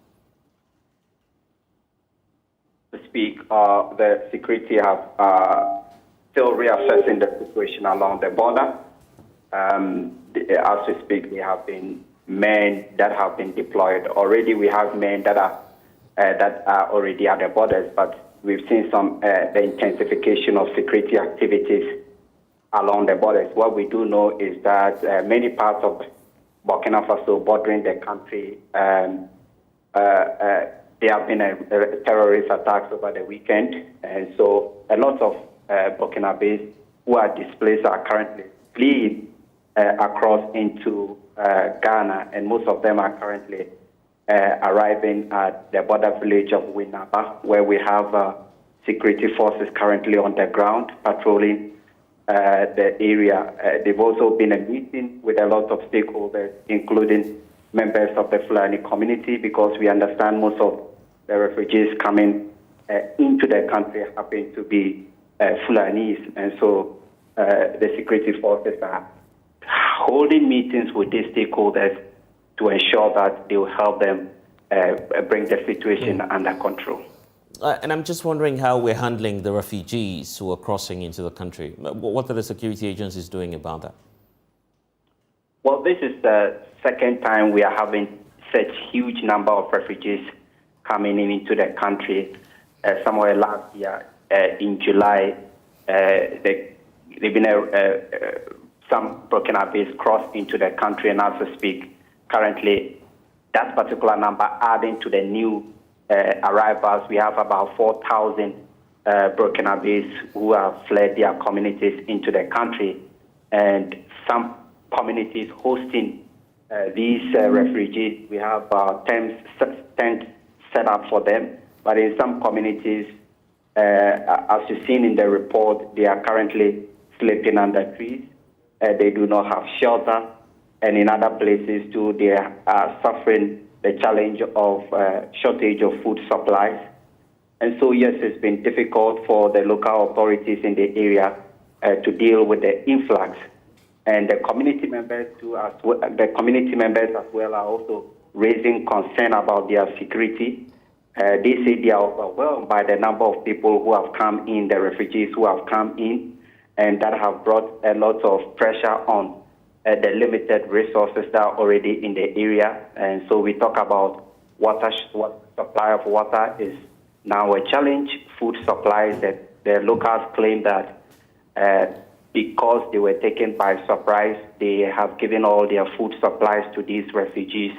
The security have still reassessing the situation along the border. As we speak, we have been men that have been deployed. Already we have men that are already at the borders, but we've seen some the intensification of security activities along the borders. What we do know is that many parts of Burkina Faso bordering the country, there have been terrorist attacks over the weekend, and so a lot of Burkinabés who are displaced are currently fleeing across into Ghana, and most of them are currently arriving at the border village of Buenaba, where we have security forces currently on the ground patrolling the area. They've also been a meeting with a lot of stakeholders, including members of the Fulani community, because we understand most of the refugees coming into the country happen to be Fulanis, and so the security forces are holding meetings with these stakeholders to ensure that they will help them bring the situation under control. And I'm just wondering how we're handling the refugees who are crossing into the country. What are the security agencies doing about that? Well, this is the second time we are having such huge number of refugees coming into the country. Somewhere last year, in July, they've been some Burkinabés crossed into the country, and as we speak, currently, that particular number adding to the new arrivals, we have about 4,000 Burkinabés who have fled their communities into the country, and some communities hosting these refugees. We have tents set up for them, but in some communities, as you've seen in the report, they are currently sleeping under trees. They do not have shelter, and in other places too, they are suffering the challenge of shortage of food supplies. And so, yes, it's been difficult for the local authorities in the area to deal with the influx. And the community members too, as well are also raising concern about their security. They say they are overwhelmed by the number of people who have come in, the refugees who have come in, and that have brought a lot of pressure on the limited resources that are already in the area. And so we talk about water, supply of water is now a challenge. Food supplies, that the locals claim that because they were taken by surprise, they have given all their food supplies to these refugees,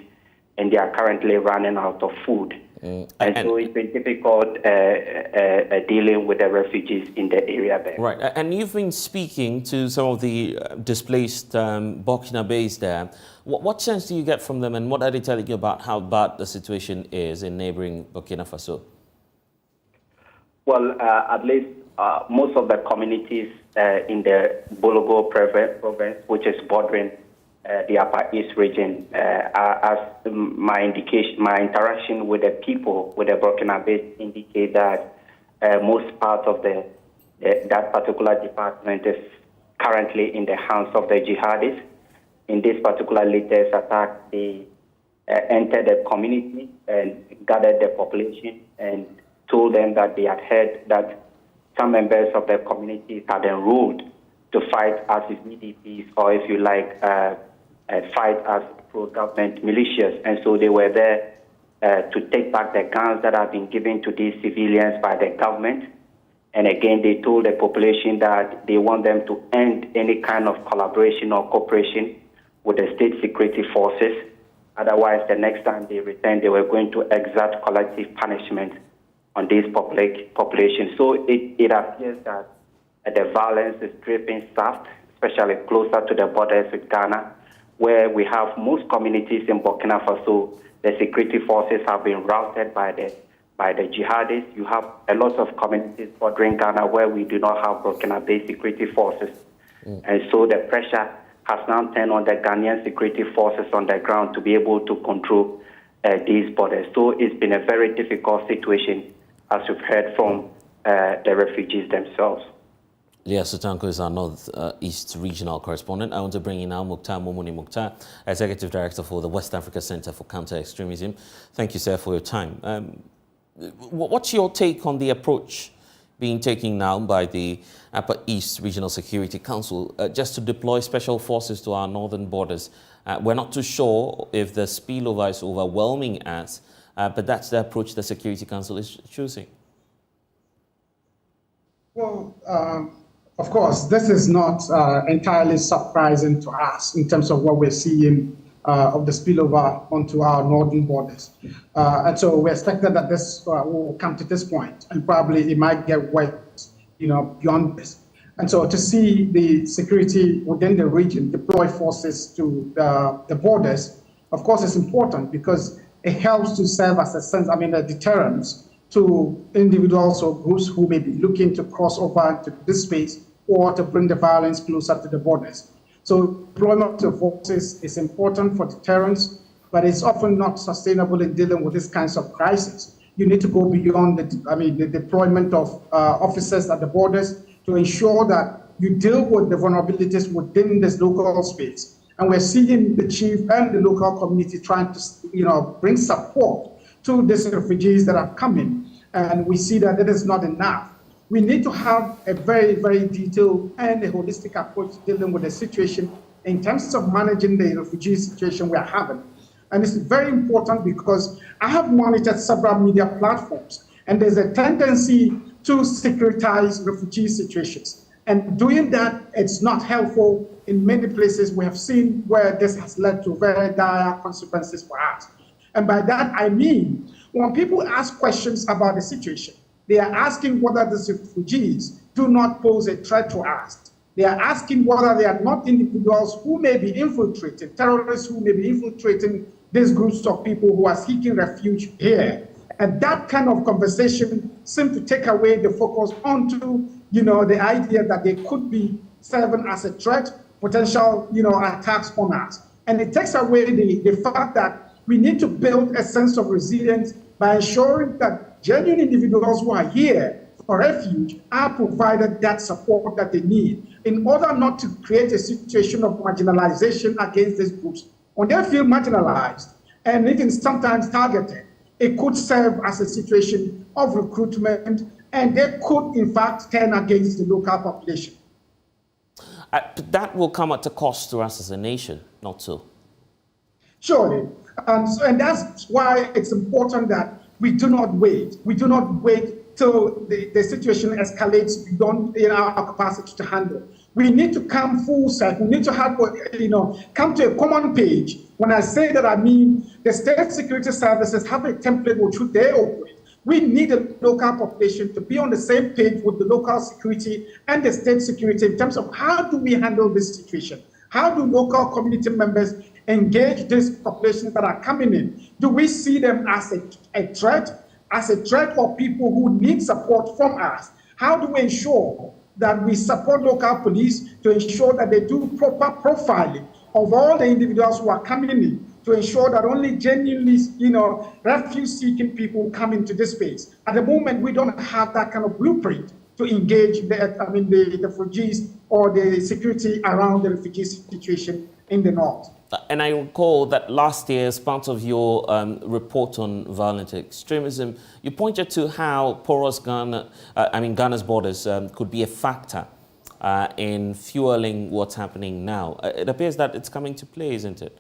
and they are currently running out of food. And so it's been difficult dealing with the refugees in the area there. Right, and you've been speaking to some of the displaced Burkinabés there. What sense do you get from them, and what are they telling you about how bad the situation is in neighboring Burkina Faso? Well, at least most of the communities in the Bologo province, which is bordering the Upper East region, as my interaction with the people, with the Burkinabés, indicate that most parts of that particular department is currently in the hands of the jihadis. In this particular latest attack, they entered the community and gathered the population and told them that they had heard that some members of the community had enrolled to fight as VDPs, or if you like, fight as pro-government militias. And so they were there to take back the guns that have been given to these civilians by the government. And again, they told the population that they want them to end any kind of collaboration or cooperation with the state security forces. Otherwise, the next time they return, they were going to exert collective punishment on this population. So it appears that the violence is dripping south, especially closer to the borders with Ghana, where we have most communities in Burkina Faso. The security forces have been routed by the jihadists. You have a lot of communities bordering Ghana where we do not have Burkina-based security forces. And so the pressure has now turned on the Ghanaian security forces on the ground to be able to control these borders. So it's been a very difficult situation, as we've heard from the refugees themselves. Leah Sutanko is our North-East regional correspondent. I want to bring in now Mukhtar Momoni Mukhtar, Executive Director for the West Africa Center for Counter-Extremism. Thank you, sir, for your time. What's your take on the approach being taken now by the Upper East Regional Security Council just to deploy special forces to our northern borders? We're not too sure if the spillover is overwhelming us, but that's the approach the Security Council is choosing. Well, of course, this is not entirely surprising to us in terms of what we're seeing of the spillover onto our northern borders. And so we expected that this will come to this point, and probably it might get worse, beyond this. And so to see the security within the region deploy forces to the borders, of course, is important because it helps to serve as a deterrence to individuals or groups who may be looking to cross over to this space or to bring the violence closer to the borders. So deployment of forces is important for deterrence, but it's often not sustainable in dealing with these kinds of crises. You need to go beyond the deployment of officers at the borders to ensure that you deal with the vulnerabilities within this local space. And we're seeing the chief and the local community trying to, bring support to these refugees that are coming. And we see that it is not enough. We need to have a very, very detailed and a holistic approach dealing with the situation in terms of managing the refugee situation we are having. And it's very important because I have monitored several media platforms, and there's a tendency to securitize refugee situations. And doing that, it's not helpful. In many places, we have seen where this has led to very dire consequences for us. And by that, I mean, when people ask questions about the situation, they are asking whether these refugees do not pose a threat to us. They are asking whether they are not individuals who may be infiltrating, terrorists who may be infiltrating these groups of people who are seeking refuge here. And that kind of conversation seems to take away the focus onto, the idea that they could be serving as a threat, potential, attacks on us. And it takes away the fact that we need to build a sense of resilience by ensuring that genuine individuals who are here for refuge are provided that support that they need in order not to create a situation of marginalization against these groups. When they feel marginalized and even sometimes targeted, it could serve as a situation of recruitment, and they could, in fact, turn against the local population. But that will come at a cost to us as a nation, not so? Surely. And that's why it's important that we do not wait. We do not wait till the situation escalates beyond our capacity to handle. We need to come full circle. We need to have, come to a common page. When I say that, I mean the state security services have a template which they operate. We need the local population to be on the same page with the local security and the state security in terms of how do we handle this situation? How do local community members engage these populations that are coming in? Do we see them as a threat or people who need support from us? How do we ensure that we support local police to ensure that they do proper profiling of all the individuals who are coming in, to ensure that only genuinely, refuge-seeking people come into this space? At the moment, we don't have that kind of blueprint. to engage the refugees or the security around the refugee situation in the north. And I recall that last year, as part of your report on violent extremism, you pointed to how porous Ghana's borders could be a factor in fueling what's happening now. It appears that it's coming to play, isn't it?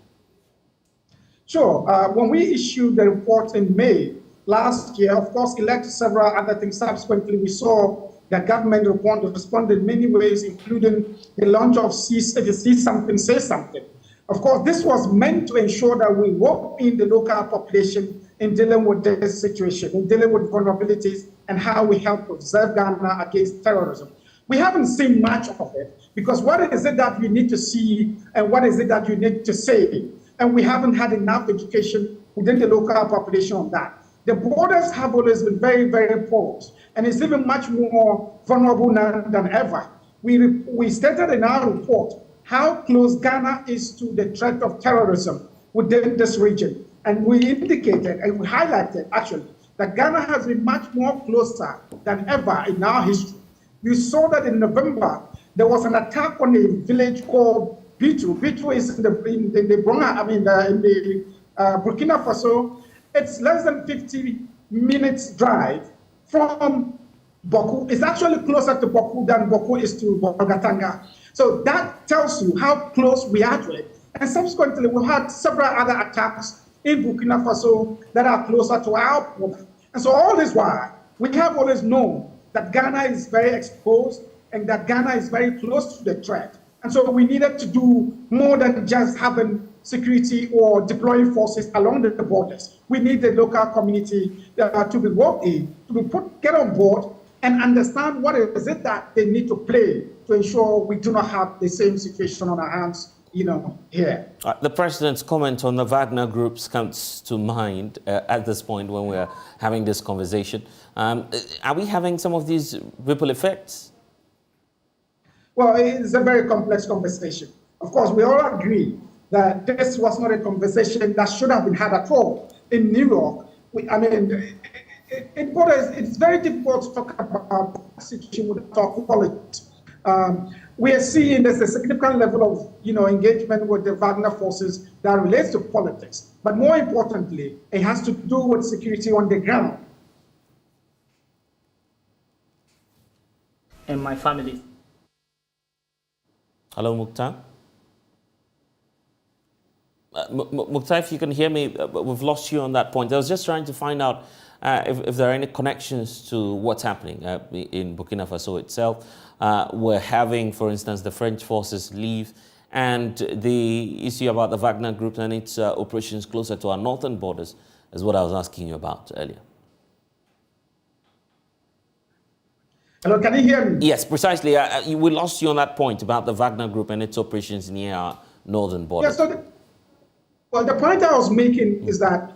Sure. When we issued the report in May last year, of course, it led to several other things. Subsequently, we saw the government respond in many ways, including the launch of If You See Something, Say Something. Of course, this was meant to ensure that we work in the local population in dealing with this situation, in dealing with vulnerabilities, and how we help preserve Ghana against terrorism. We haven't seen much of it, because what is it that you need to see and what is it that you need to say? And we haven't had enough education within the local population on that. The borders have always been very, very porous, and it's even much more vulnerable now than ever. We stated in our report how close Ghana is to the threat of terrorism within this region. And we indicated and we highlighted, actually, that Ghana has been much more closer than ever in our history. You saw that in November, there was an attack on a village called Bitu. Bitu is in Burkina Faso. It's less than 50 minutes drive from Boku. It's actually closer to Boku than Boku is to Bogatanga. So that tells you how close we are to it. And subsequently, we've had several other attacks in Burkina Faso that are closer to our border. And so all this while, we have always known that Ghana is very exposed and that Ghana is very close to the threat. And so we needed to do more than just having security or deploying forces along the borders. We need the local community to be worked in, get on board and understand what is it that they need to play to ensure we do not have the same situation on our hands, here. The president's comment on the Wagner groups comes to mind at this point when we're having this conversation. Are we having some of these ripple effects? Well, it's a very complex conversation. Of course, we all agree that this was not a conversation that should have been had at all. In New York, it's very difficult to talk about a situation without politics. We are seeing there's a significant level of engagement with the Wagner forces that relates to politics. But more importantly, it has to do with security on the ground. And my family. Hello, Mukhtar. Mukhtar, if you can hear me, we've lost you on that point. I was just trying to find out if there are any connections to what's happening in Burkina Faso itself. We're having, for instance, the French forces leave, and the issue about the Wagner group and its operations closer to our northern borders is what I was asking you about earlier. Hello, can you hear me? Yes, precisely. We lost you on that point about the Wagner group and its operations near our northern borders. Yeah, so the point I was making is that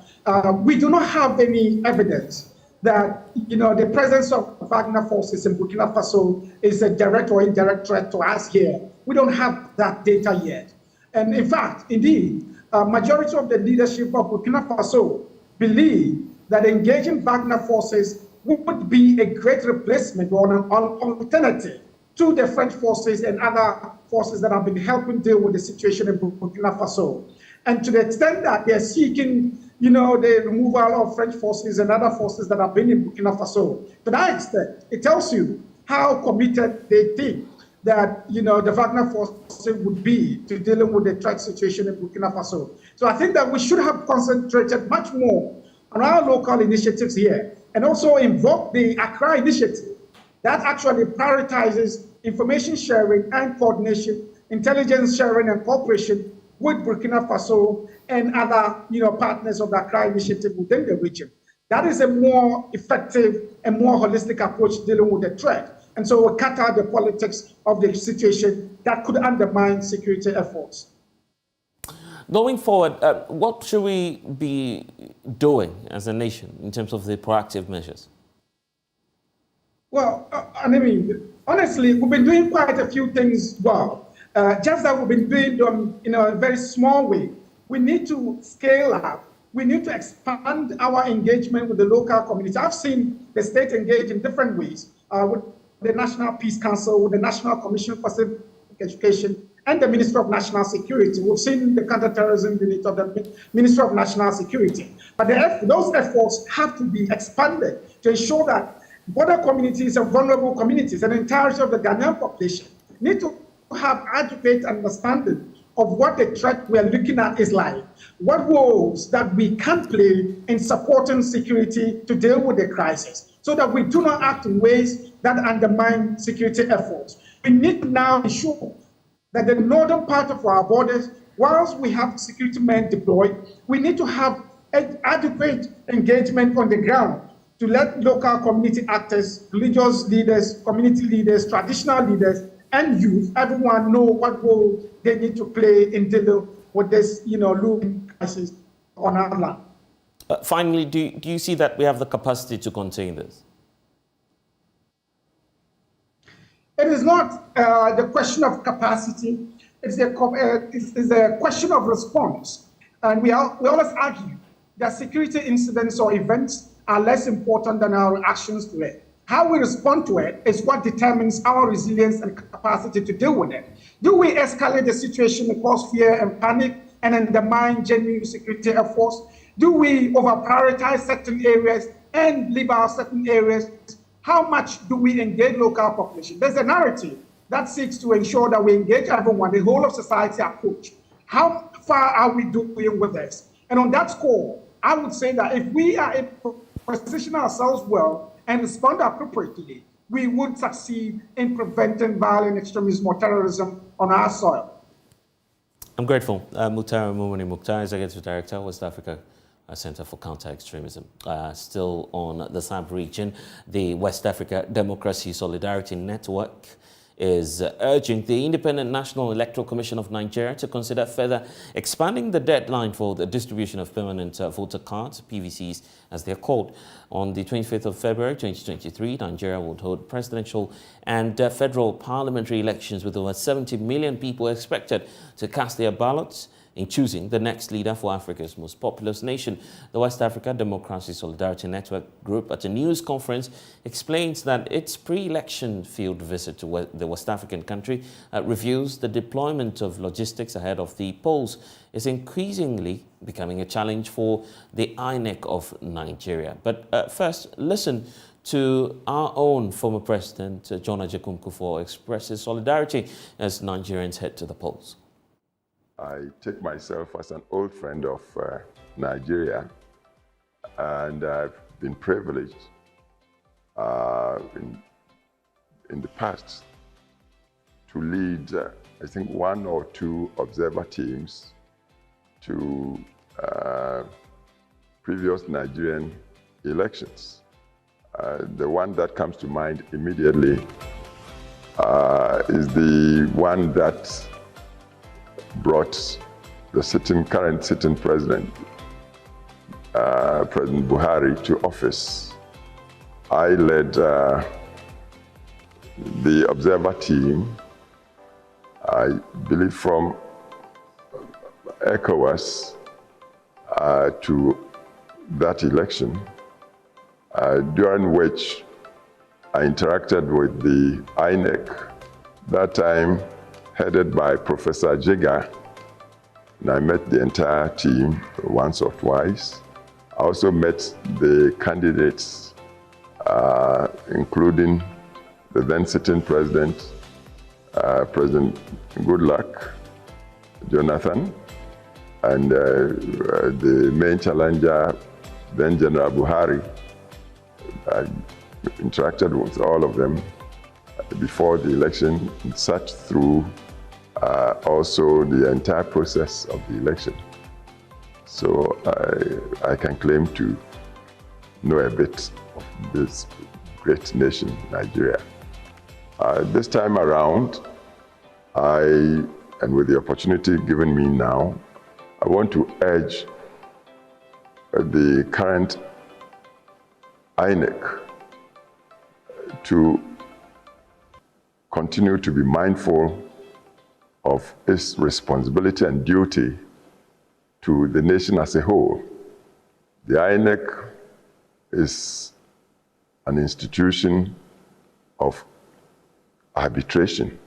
we do not have any evidence that the presence of Wagner forces in Burkina Faso is a direct or indirect threat to us here. We don't have that data yet. And in fact, indeed, majority of the leadership of Burkina Faso believe that engaging Wagner forces would be a great replacement or an alternative to the French forces and other forces that have been helping deal with the situation in Burkina Faso. And to the extent that they're seeking, the removal of French forces and other forces that have been in Burkina Faso, to that extent, it tells you how committed they think that, the Wagner forces would be to dealing with the threat situation in Burkina Faso. So I think that we should have concentrated much more on our local initiatives here and also invoke the Accra initiative that actually prioritizes information sharing and coordination, intelligence sharing and cooperation with Burkina Faso and other partners of the Accra initiative within the region. That is a more effective and more holistic approach dealing with the threat. And so we cut out the politics of the situation that could undermine security efforts. Going forward, what should we be doing as a nation in terms of the proactive measures? Well, honestly, we've been doing quite a few things well. Just that we've been doing them in a very small way. We need to scale up. We need to expand our engagement with the local community. I've seen the state engage in different ways with the National Peace Council, the National Commission for Civic Education, and the Ministry of National Security. We've seen the counterterrorism unit of the Ministry of National Security. But those efforts have to be expanded to ensure that border communities and vulnerable communities and the entirety of the Ghanaian population need to have adequate understanding of what the threat we are looking at is like, what roles that we can play in supporting security to deal with the crisis, so that we do not act in ways that undermine security efforts. We need to now ensure that the northern part of our borders, whilst we have security men deployed, we need to have adequate engagement on the ground to let local community actors, religious leaders, community leaders, traditional leaders, and youth, everyone know what role they need to play in dealing with this, looming crisis on our land. Finally, do you see that we have the capacity to contain this? It is not the question of capacity, it's a question of response. And we always argue that security incidents or events are less important than our reactions to it. How we respond to it is what determines our resilience and capacity to deal with it. Do we escalate the situation and cause fear and panic and undermine genuine security efforts? Do we over-prioritize certain areas and leave out certain areas? How much do we engage local population? There's a narrative that seeks to ensure that we engage everyone, the whole of society approach. How far are we doing with this? And on that score, I would say that if we are able to position ourselves well and respond appropriately, we would succeed in preventing violent extremism or terrorism on our soil. I'm grateful. Mukhtar Mumuni Mukhtar, Executive Director, West Africa Center for Counter-Extremism. Still on the sub-region, the West Africa Democracy Solidarity Network is urging the Independent National Electoral Commission of Nigeria to consider further expanding the deadline for the distribution of permanent voter cards, PVCs as they're called. On the 25th of February 2023, Nigeria will hold presidential and federal parliamentary elections with over 70 million people expected to cast their ballots in choosing the next leader for Africa's most populous nation. The West Africa Democracy Solidarity Network Group at a news conference explains that its pre-election field visit to the West African country reviews the deployment of logistics ahead of the polls is increasingly becoming a challenge for the INEC of Nigeria. But first, listen to our own former president, John Ajay Kufuor, expresses solidarity as Nigerians head to the polls. I take myself as an old friend of Nigeria, and I've been privileged in the past to lead, I think, one or two observer teams to previous Nigerian elections. The one that comes to mind immediately is the one that brought the current sitting president, President Buhari, to office. I led the observer team, I believe from ECOWAS to that election, during which I interacted with the INEC, that time headed by Professor Jiga, and I met the entire team once or twice. I also met the candidates, including the then sitting president, President Goodluck Jonathan, and the main challenger, then General Buhari. I interacted with all of them before the election and sat through also the entire process of the election. So I can claim to know a bit of this great nation, Nigeria. This time around, and with the opportunity given me now, I want to urge the current INEC to continue to be mindful of its responsibility and duty to the nation as a whole. The INEC is an institution of arbitration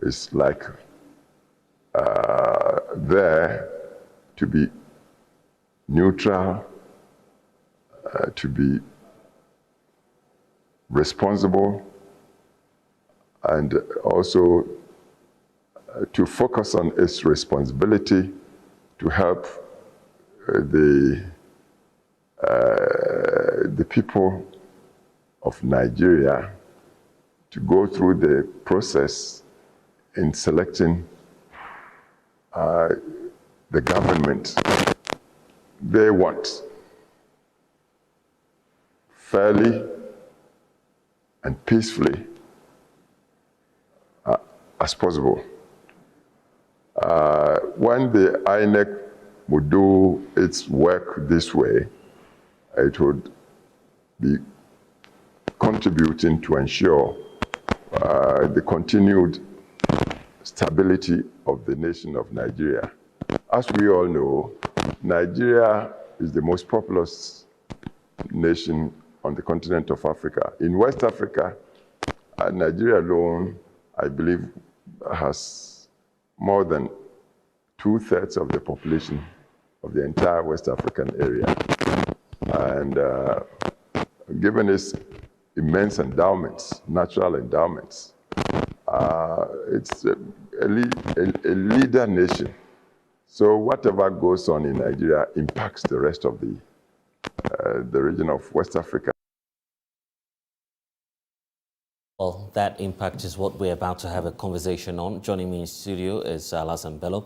is like there to be neutral, to be responsible, and also to focus on its responsibility to help the people of Nigeria to go through the process in selecting the government they want, fairly and peacefully as possible. When the INEC would do its work this way, it would be contributing to ensure the continued stability of the nation of Nigeria. As we all know, Nigeria is the most populous nation on the continent of Africa. In West Africa, Nigeria alone, I believe, has more than 2/3 of the population of the entire West African area. And given its immense endowments, natural endowments, it's a leader nation. So whatever goes on in Nigeria impacts the rest of the region of West Africa. Well, that impact is what we're about to have a conversation on. Joining me in studio is Alassane Bello.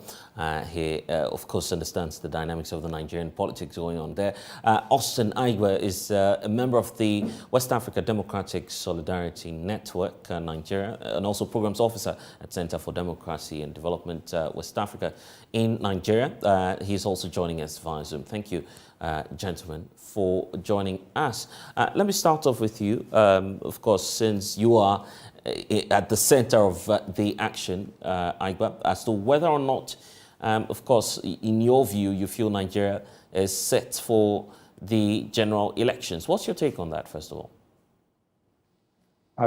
He, of course, understands the dynamics of the Nigerian politics going on there. Austin Aigwe is a member of the West Africa Democratic Solidarity Network, Nigeria, and also Programs Officer at Center for Democracy and Development, West Africa in Nigeria. He's also joining us via Zoom. Thank you, gentlemen, for joining us. Let me start off with you. Of course, since you are at the center of the action, Aigwe, as to whether or not, of course, in your view, you feel Nigeria is set for the general elections. What's your take on that, first of all?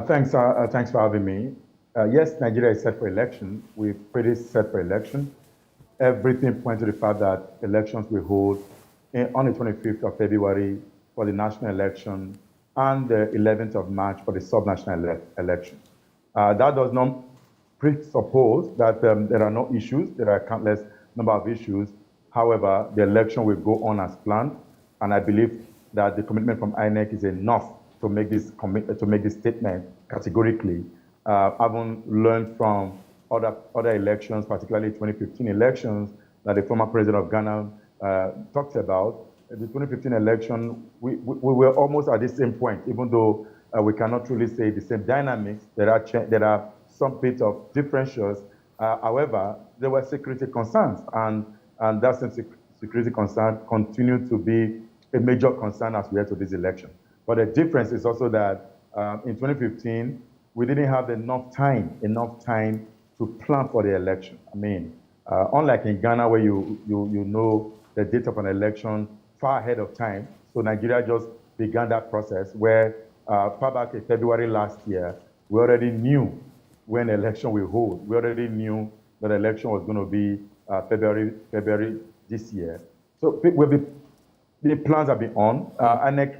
Thanks for having me. Yes, Nigeria is set for election. We're pretty set for election. Everything points to the fact that elections will hold on the 25th of February for the national election and the 11th of March for the subnational election. That does not presuppose that there are no issues. There are countless number of issues. However, the election will go on as planned, and I believe that the commitment from INEC is enough to make this statement categorically. Having learned from other elections, particularly 2015 elections that the former president of Ghana talked about. The 2015 election, we were almost at the same point, even though we cannot truly say the same dynamics. There are some bit of differentials. However, there were security concerns, and that security concern continued to be a major concern as we head to this election. But the difference is also that in 2015, we didn't have enough time to plan for the election. I mean, unlike in Ghana, where you know the date of an election far ahead of time. So Nigeria just began that process where far back in February last year, we already knew when the election will hold. We already knew that the election was going to be February this year. So the plans have been on. INEC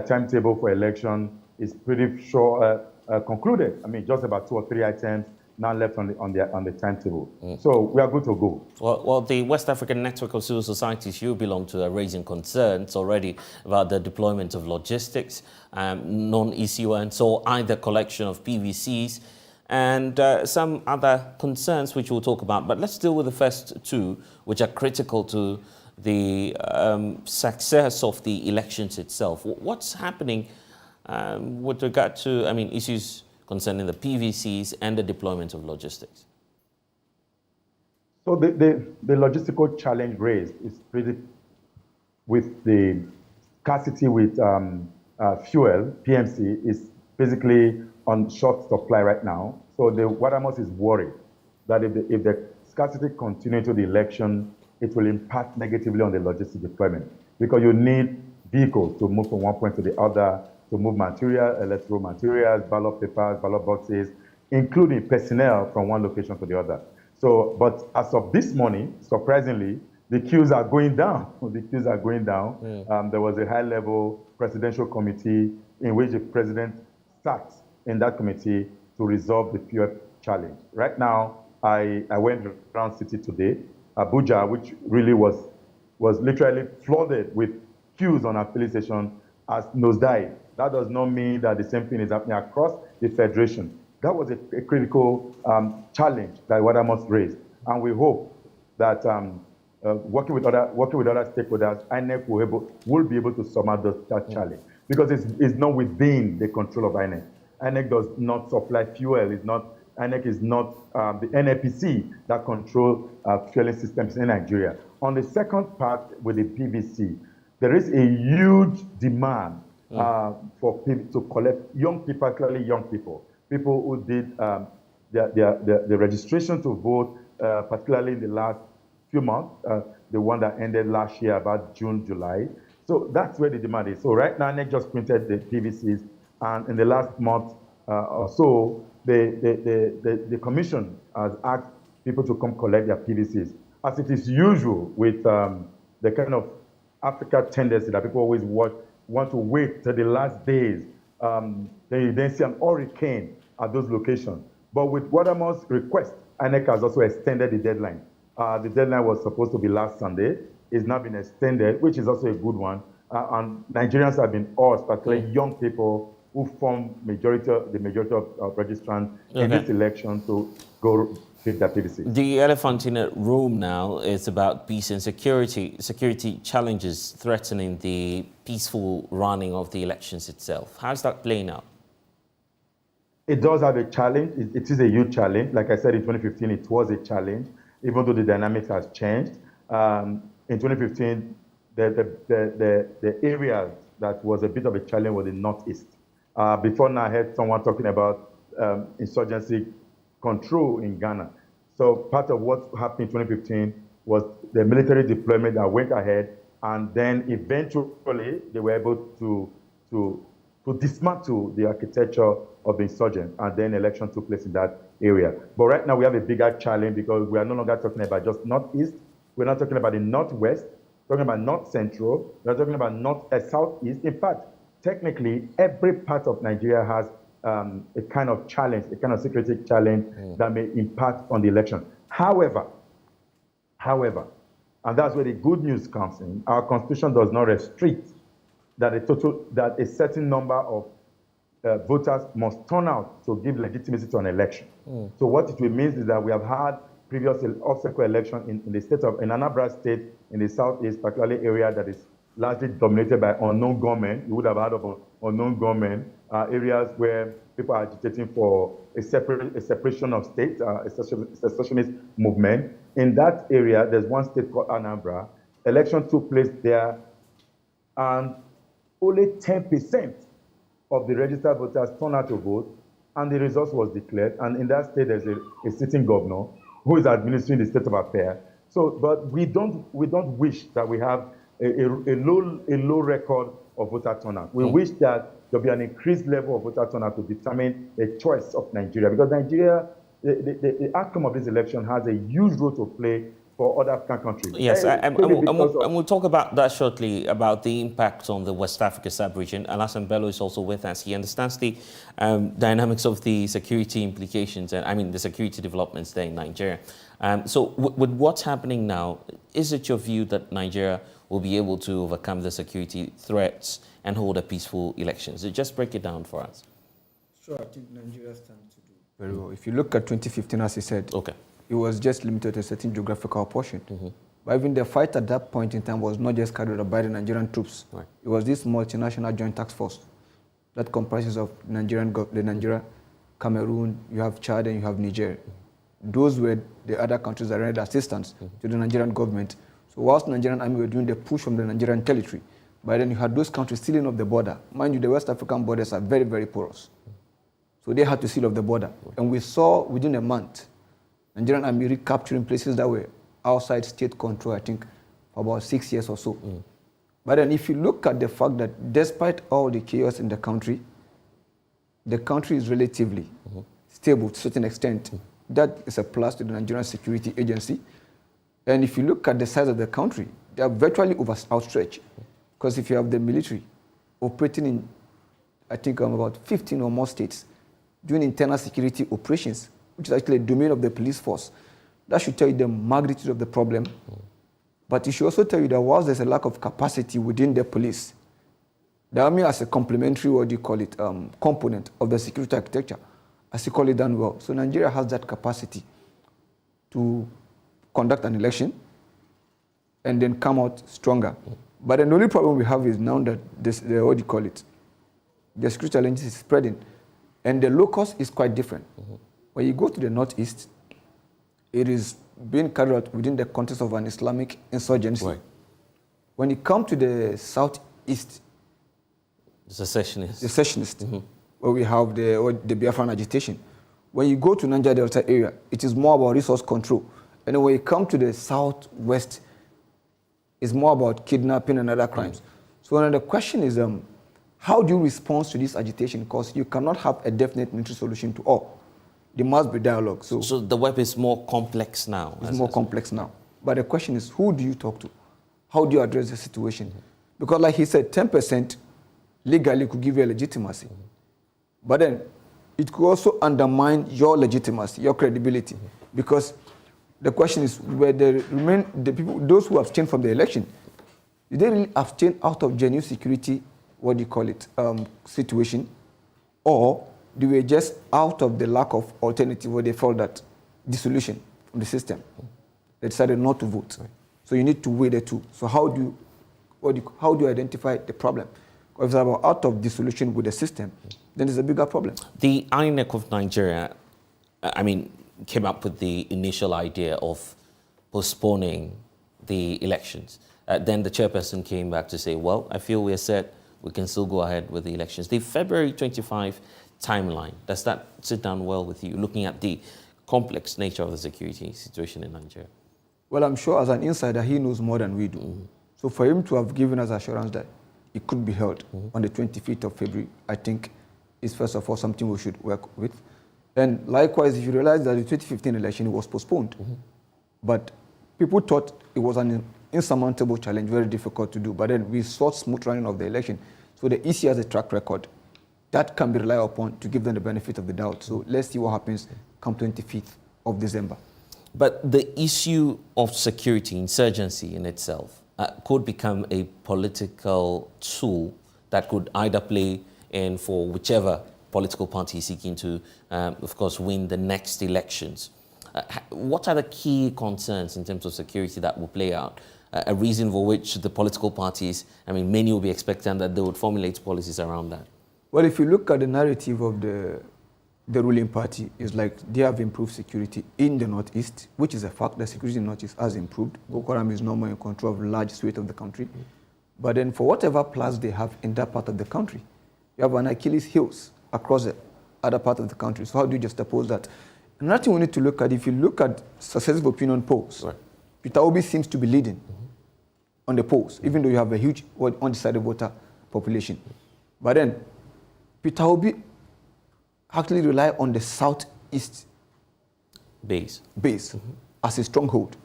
timetable for election is pretty sure concluded. I mean, just about 2 or 3 items now left on the timetable. So we are good to go. Well, the West African Network of Civil Societies you belong to are raising concerns already about the deployment of logistics, non-ECU, and so either collection of PVCs and some other concerns which we'll talk about. But let's deal with the first two, which are critical to the success of the elections itself. What's happening with regard to, issues concerning the PVCs and the deployment of logistics? So the logistical challenge raised is pretty, with the scarcity with fuel, PMC is basically on short supply right now. So the Watermost is worried that if the scarcity continues to the election, it will impact negatively on the logistic deployment, because you need vehicles to move from one point to the other, to move material, electoral materials, ballot papers, ballot boxes, including personnel from one location to the other. So, but as of this morning, surprisingly, the queues are going down. The queues are going down. There was a high-level presidential committee in which the president sat in that committee to resolve the fuel challenge. Right now, I went around city today, Abuja, which really was literally flooded with queues on our filling station, as nosedive. That does not mean that the same thing is happening across the federation. That was a critical challenge that Wadamus raised, and we hope that working with other stakeholders, INEC will be able to surmount that challenge, because it's not within the control of INEC. INEC does not supply fuel. INEC is not the NNPC that control fueling systems in Nigeria. On the second part with the PVC, there is a huge demand for people to collect young people, particularly young people who did the registration to vote, particularly in the last few months, the one that ended last year, about June, July. So that's where the demand is. So right now, NEC just printed the PVCs, and in the last month or so, the commission has asked people to come collect their PVCs. As it is usual with the kind of Africa tendency that people always want to wait till the last days, they then see an hurricane at those locations. But with Wadamus' request, INEC has also extended the deadline. The deadline was supposed to be last Sunday. It's now been extended, which is also a good one. And Nigerians have been urged, particularly young people who form the majority of registrants in this election, to go take their PVC. The elephant in the room now is about peace and security. Security challenges threatening the peaceful running of the elections itself. How's that playing out? It does have a challenge. It is a huge challenge. Like I said, in 2015, it was a challenge, even though the dynamics has changed. In 2015, the area that was a bit of a challenge was the Northeast. Before now, I heard someone talking about insurgency control in Ghana. So part of what happened in 2015 was the military deployment that went ahead, and then eventually they were able to dismantle the architecture of the insurgents, and then election took place in that area. But right now we have a bigger challenge, because we are no longer talking about just Northeast. We're not talking about the Northwest, we're talking about North Central, we're talking about Southeast. In fact, technically, every part of Nigeria has a kind of challenge, a kind of security challenge that may impact on the election. However, and that's where the good news comes in, our constitution does not restrict that a certain number of voters must turn out to give legitimacy to an election. So what it will mean is that we have had previous obstacle election in the state of Anambra State, in the southeast, particularly area that is largely dominated by unknown gunmen. You would have heard of unknown gunmen, areas where people are agitating for a separation of states, a secessionist movement. In that area, there's one state called Anambra. Election took place there, and only 10% of the registered voters turned out to vote, and the results was declared. And in that state, there's a sitting governor who is administering the state of affairs. So, but we don't wish that we have a low record of voter turnout. We wish that there'll be an increased level of voter turnout to determine the choice of Nigeria, because Nigeria, the outcome of this election has a huge role to play for other African countries. Yes, and we'll talk about that shortly, about the impact on the West Africa sub-region. Alassane Bello is also with us. He understands the dynamics of the security implications, and the security developments there in Nigeria. So with what's happening now, is it your view that Nigeria will be able to overcome the security threats and hold a peaceful election? So just break it down for us. Sure, I think Nigeria stands to do very well. If you look at 2015, as he said, it was just limited to a certain geographical portion. But even the fight at that point in time was not just carried out by the Nigerian troops. Right. It was this multinational joint task force that comprises of Nigeria, Cameroon, you have Chad, and you have Niger. Those were the other countries that rendered assistance to the Nigerian government. So whilst the Nigerian army were doing the push from the Nigerian territory, by then you had those countries sealing off the border. Mind you, the West African borders are very, very porous. So they had to seal off the border. And we saw within a month, Nigerian army recapturing places that were outside state control, I think, for about 6 years or so. But then if you look at the fact that despite all the chaos in the country is relatively stable to a certain extent. That is a plus to the Nigerian Security Agency. And if you look at the size of the country, they are virtually outstretched. Because if you have the military operating in, I think, about 15 or more states, doing internal security operations, which is actually a domain of the police force, that should tell you the magnitude of the problem. But it should also tell you that whilst there's a lack of capacity within the police, the army as a complementary, component of the security architecture, as you call it, done well. So Nigeria has that capacity to conduct an election and then come out stronger. But the only problem we have is now that the security challenge is spreading, and the locus is quite different. When you go to the northeast, it is being carried out within the context of an Islamic insurgency. Right. When you come to the southeast, secessionist, where we have the Biafran agitation. When you go to Niger Delta area, it is more about resource control. And when you come to the southwest, it's more about kidnapping and other crimes. So then the question is, how do you respond to this agitation? Because you cannot have a definite military solution to all. There must be dialogue. So the web is more complex now. It's more complex now. But the question is, who do you talk to? How do you address the situation? Because like he said, 10% legally could give you a legitimacy. But then it could also undermine your legitimacy, your credibility. Because the question is whether the people, those who abstain from the election, did they really abstain out of genuine security, situation, or they were just out of the lack of alternative where they felt that dissolution from the system. They decided not to vote. Right. So you need to weigh the two. So how do you identify the problem? If it's about out of dissolution with the system, then there's a bigger problem. The INEC of Nigeria, came up with the initial idea of postponing the elections. Then the chairperson came back to say, well, I feel we're set, we can still go ahead with the elections. The February 25 timeline, does that sit down well with you, looking at the complex nature of the security situation in Nigeria? Well, I'm sure as an insider, he knows more than we do. So for him to have given us assurance that it could be held on the 25th of February, I think is first of all something we should work with. And likewise, if you realize that the 2015 election was postponed, but people thought it was an insurmountable challenge, very difficult to do. But then we saw smooth running of the election. So the EC has a track record that can be relied upon to give them the benefit of the doubt. So let's see what happens come 25th of December. But the issue of security, insurgency in itself, could become a political tool that could either play in for whichever political party seeking to, of course, win the next elections. What are the key concerns in terms of security that will play out? A reason for which the political parties, many will be expecting that they would formulate policies around that. Well, if you look at the narrative of the ruling party, it's like they have improved security in the Northeast, which is a fact. The security in the Northeast has improved. Boko Haram is no more in control of large swathe of the country. But then for whatever plans they have in that part of the country, you have an Achilles heels across the other part of the country. So how do you just oppose that? Another thing we need to look at, if you look at successive opinion polls, right, Peter Obi seems to be leading on the polls, even though you have a huge undecided voter population. But then Peter Obi actually rely on the southeast base as a stronghold.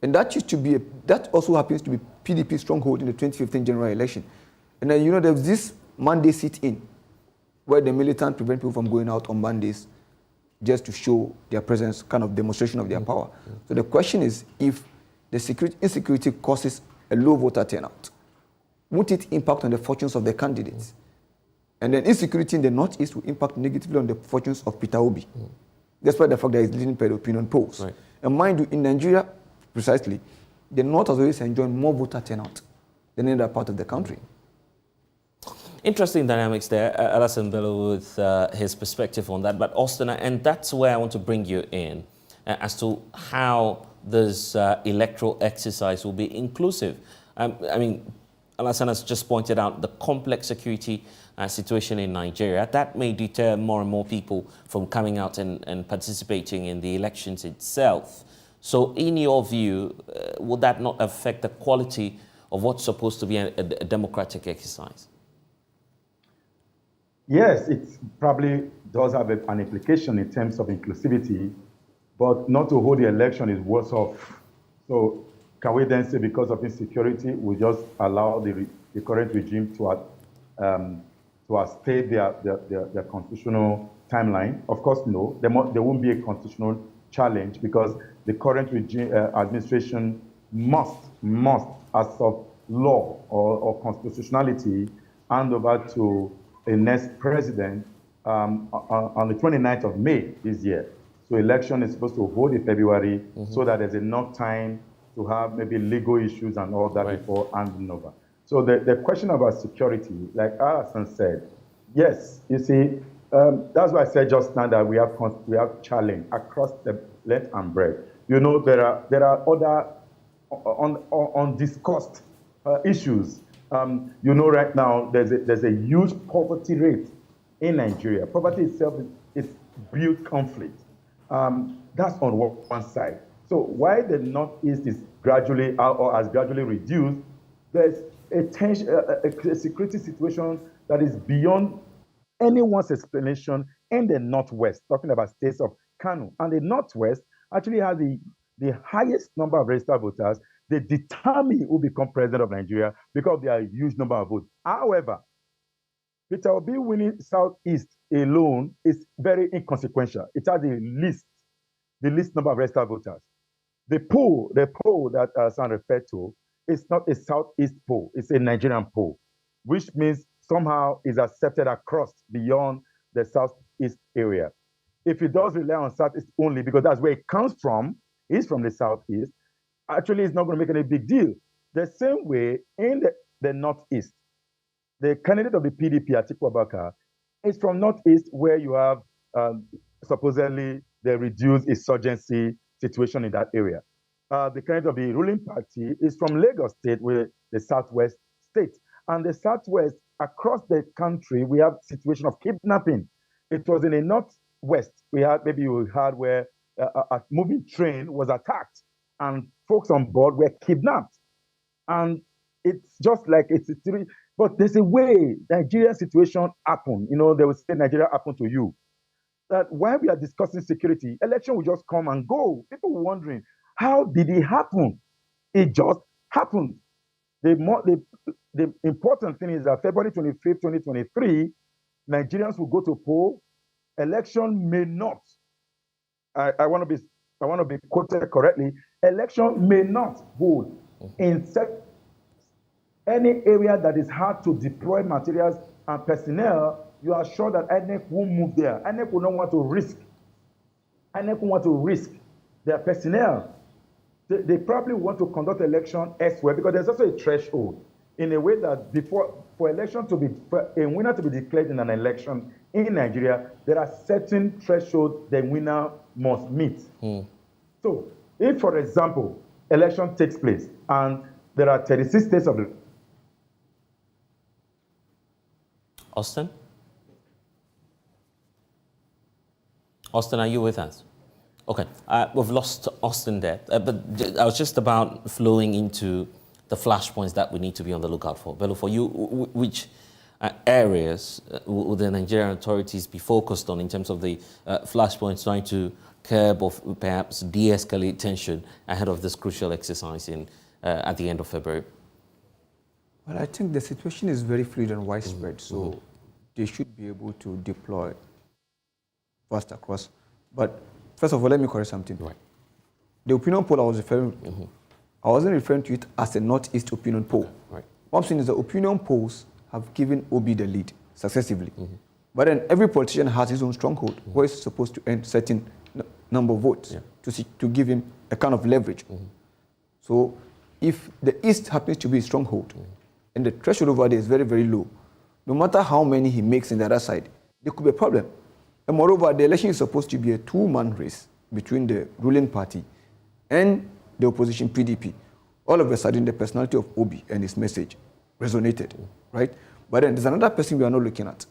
And that used to be, that also happens to be PDP stronghold in the 2015 general election. And then, there's this Monday sit-in where the militant prevent people from going out on Mondays just to show their presence, kind of demonstration of their power. So the question is, if the insecurity causes a low voter turnout, won't it impact on the fortunes of the candidates? And then insecurity in the Northeast will impact negatively on the fortunes of Peter Obi, despite the fact that he's leading per the opinion polls. Right. And mind you, in Nigeria, precisely, the North has always enjoyed more voter turnout than any other part of the country. Interesting dynamics there, Alassane Bello with his perspective on that. But Austin, and that's where I want to bring you in as to how this electoral exercise will be inclusive. Alassane has just pointed out the complex security situation in Nigeria. That may deter more and more people from coming out and participating in the elections itself. So in your view, would that not affect the quality of what's supposed to be a democratic exercise? Yes, it's probably does have an implication in terms of inclusivity, but not to hold the election is worse off. So can we then say because of insecurity, we just allow the current regime to stay their constitutional timeline? Of course, no. There won't be a constitutional challenge because the current regime administration must, as of law or constitutionality, hand over to a next president on the 29th of May this year. So election is supposed to hold in February so that there's enough time to have maybe legal issues and all that before handing over. So the question about security, like Alasan said, yes, you see, that's why I said just now that we have challenge across the length and breadth. You know, there are other undiscussed issues. You know, right now there's a huge poverty rate in Nigeria. Poverty itself is built conflict. That's on one side. So while the Northeast is gradually or has gradually reduced, there's a security situation that is beyond anyone's explanation in the Northwest, talking about states of Kano. And the Northwest actually has the highest number of registered voters. They determine who become president of Nigeria because of their huge number of votes. However, Peter Obi winning Southeast alone is very inconsequential. It has the least number of registered voters. The poll that San referred to is not a Southeast poll, it's a Nigerian poll, which means somehow is accepted across beyond the Southeast area. If it does rely on Southeast only, because that's where it comes from, is from the Southeast, actually it's not going to make any big deal. The same way in the Northeast, the candidate of the PDP, Atiku Abubakar, is from Northeast where you have supposedly the reduced insurgency situation in that area. The candidate of the ruling party is from Lagos State, where the Southwest state. And the Southwest, across the country, we have situation of kidnapping. It was in the Northwest, maybe you heard where a moving train was attacked and folks on board were kidnapped. And it's just like but there's a way Nigeria situation happened. You know, they will say Nigeria happened to you. That while we are discussing security, election will just come and go. People were wondering, how did it happen? It just happened. The important thing is that February 25th, 2023, Nigerians will go to poll. Election may not. I want to be quoted correctly. Election may not hold in any area that is hard to deploy materials and personnel. You are sure that INEC won't move there. INEC will not want to risk. INEC will want to risk their personnel. They probably want to conduct election elsewhere because there's also a threshold in a way that for a winner to be declared in an election in Nigeria, there are certain thresholds the winner must meet. So if, for example, election takes place and there are 36 states of the Austin? Austin, are you with us? Okay, we've lost Austin there, but I was just about flowing into the flashpoints that we need to be on the lookout for. Bello, for you, which areas will the Nigerian authorities be focused on in terms of the flashpoints trying to curb or perhaps de-escalate tension ahead of this crucial exercise at the end of February? Well, I think the situation is very fluid and widespread, so they should be able to deploy fast across. But first of all, let me correct something. Right. The opinion poll I was referring to, I wasn't referring to it as a Northeast opinion poll. Right. What I'm saying is the opinion polls have given Obi the lead successively. But then every politician has his own stronghold where he's supposed to earn certain number of votes to give him a kind of leverage. So if the East happens to be a stronghold and the threshold over there is very, very low, no matter how many he makes in the other side, there could be a problem. And moreover, the election is supposed to be a two-man race between the ruling party and the opposition PDP. All of a sudden, the personality of Obi and his message resonated, right? But then there's another person we are not looking at.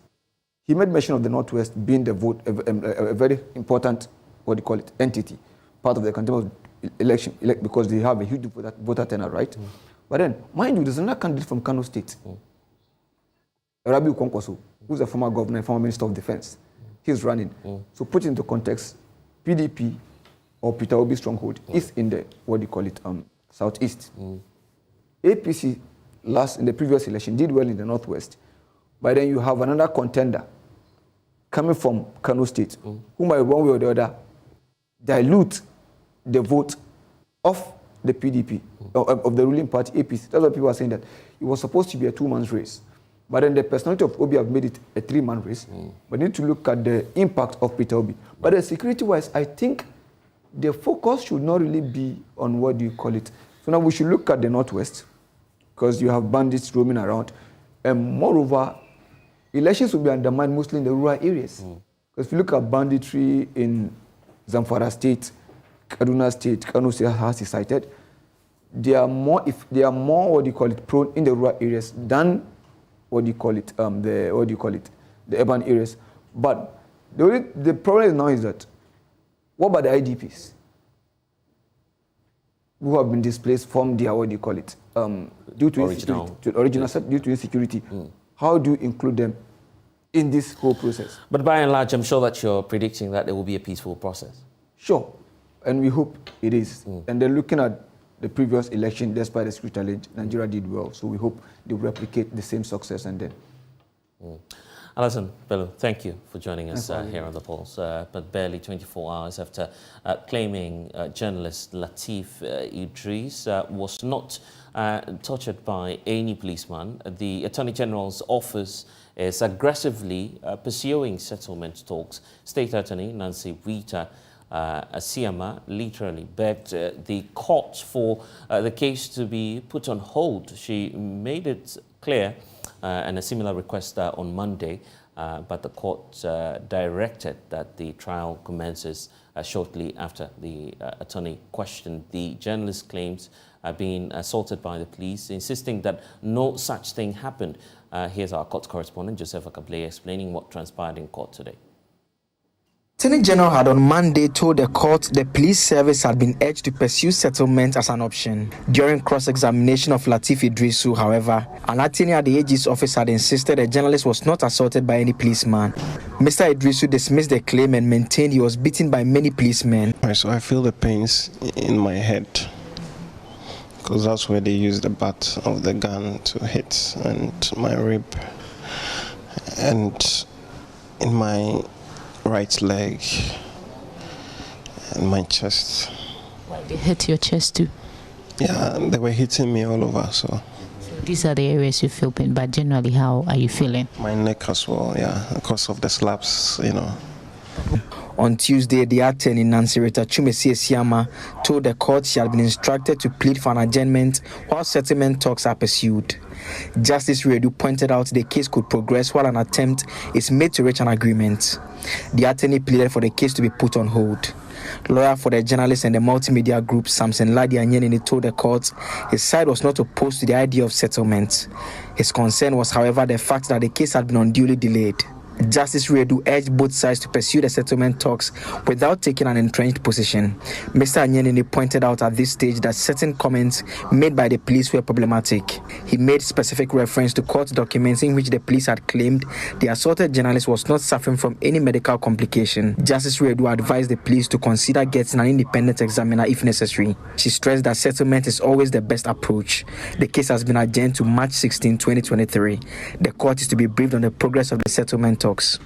He made mention of the Northwest being the vote, a very important, entity, part of the continuous election, because they have a huge voter turnout, right? But then, mind you, there's another candidate from Kano State, Rabiu Kwankwaso, who's a former governor and former minister of defense. he's running. So put into context, PDP or Peter Obi's stronghold is in the, southeast. APC in the previous election did well in the northwest, but then you have another contender coming from Kano State, who might one way or the other dilute the vote of the PDP, of the ruling party, APC. That's what people are saying, that it was supposed to be a two-man race. But then the personality of Obi have made it a three-man race. But need to look at the impact of Peter Obi. But security-wise, I think the focus should not really be on So now we should look at the northwest, because you have bandits roaming around. And moreover, elections will be undermined mostly in the rural areas. Because if you look at banditry in Zamfara State, Kaduna State, Kano State has cited, they are more prone in the rural areas than the urban areas. But the problem now is that, what about the IDPs who have been displaced from their due to insecurity? How do you include them in this whole process? But by and large, I'm sure that you're predicting that there will be a peaceful process. Sure, and we hope it is. And then looking at the previous election, despite the security challenge, Nigeria did well. So we hope they will replicate the same success and then. Alison Bello, thank you for joining us here on The Pulse. But barely 24 hours after claiming journalist Lateef Idris was not tortured by any policeman, the Attorney General's office is aggressively pursuing settlement talks. State Attorney Nancy Rita Asiama literally begged the court for the case to be put on hold. She made it clear, and a similar request on Monday, but the court directed that the trial commences shortly after the attorney questioned the journalist's claims being assaulted by the police, insisting that no such thing happened. Here's our court correspondent, Joseph Akablé, explaining what transpired in court today. Attorney General had on Monday told the court the police service had been urged to pursue settlement as an option. During cross-examination of Lateef Idrisu, however, an attorney at the AG's office had insisted the journalist was not assaulted by any policeman. Mr. Idrisu dismissed the claim and maintained he was beaten by many policemen. So I feel the pains in my head, because that's where they used the butt of the gun to hit, and my rib, and in my right leg and my chest. Why they hit your chest too? Yeah, they were hitting me all over. So these are the areas you feel pain, but generally, how are you feeling? My neck as well, yeah, because of the slaps, On Tuesday, the attorney Nancy Rita Asiama told the court she had been instructed to plead for an adjournment while settlement talks are pursued. Justice Redu pointed out the case could progress while an attempt is made to reach an agreement. The attorney pleaded for the case to be put on hold. Lawyer for the journalist and the multimedia group Samson Ladi Anyenini told the court his side was not opposed to the idea of settlement. His concern was, however, the fact that the case had been unduly delayed. Justice Redu urged both sides to pursue the settlement talks without taking an entrenched position. Mr. Anyenini pointed out at this stage that certain comments made by the police were problematic. He made specific reference to court documents in which the police had claimed the assaulted journalist was not suffering from any medical complication. Justice Redu advised the police to consider getting an independent examiner if necessary. She stressed that settlement is always the best approach. The case has been adjourned to March 16, 2023. The court is to be briefed on the progress of the settlement talks.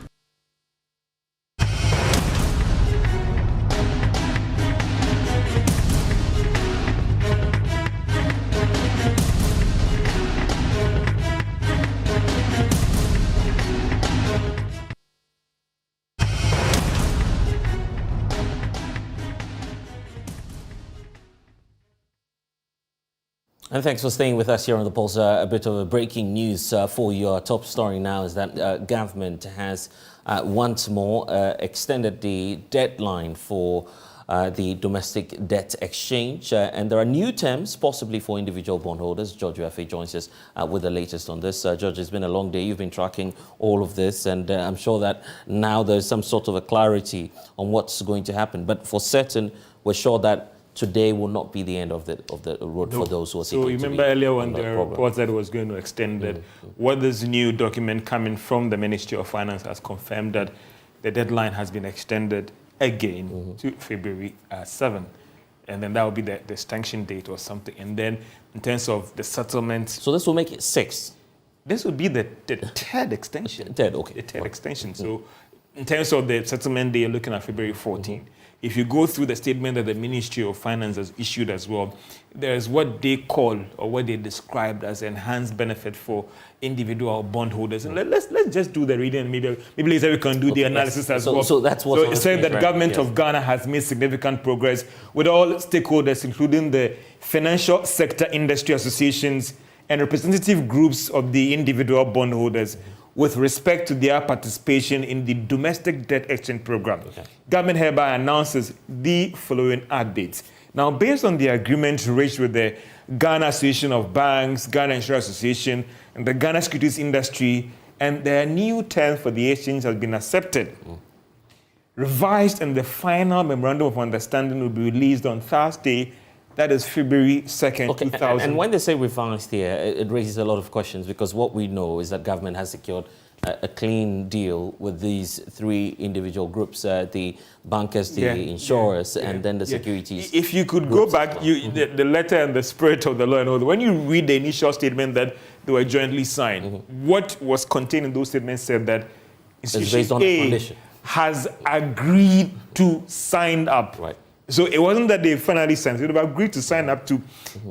And thanks for staying with us here on The Pulse. A bit of a breaking news for your top story now is that government has once more extended the deadline for the domestic debt exchange. And there are new terms possibly for individual bondholders. George Uefe joins us with the latest on this. George, it's been a long day. You've been tracking all of this, and I'm sure that now there's some sort of a clarity on what's going to happen. But for certain, we're sure that today will not be the end of the road for those who are seeking to be. So remember earlier when there were reports that it was going to extend that, what this new document coming from the Ministry of Finance has confirmed that the deadline has been extended again to February 7. And then that will be the sanction date or something. And then in terms of the settlement... So this will make it 6? This would be the third extension. Third, okay. The third extension. So in terms of the settlement day, you're looking at February 14. If you go through the statement that the Ministry of Finance has issued as well, there's what they call or what they described as enhanced benefit for individual bondholders. And let's just do the reading. Maybe later we can do the analysis as well. So that's what. So it said that the government of Ghana has made significant progress with all stakeholders, including the financial sector industry associations and representative groups of the individual bondholders, with respect to their participation in the domestic debt exchange program. Government hereby announces the following updates. Now, based on the agreement reached with the Ghana Association of Banks, Ghana Insurance Association, and the Ghana Securities Industry, and their new terms for the exchange has been accepted. Revised and the final memorandum of understanding will be released on Thursday, that is February 2nd, 2000. And when they say revised here, it raises a lot of questions, because what we know is that government has secured a clean deal with these 3 individual groups, the bankers, the insurers, and then the securities. If you could go back, the letter and the spirit of the law and all, when you read the initial statement that they were jointly signed, what was contained in those statements said that Institution A has agreed to sign up. So it wasn't that they finally signed, they agreed to sign up to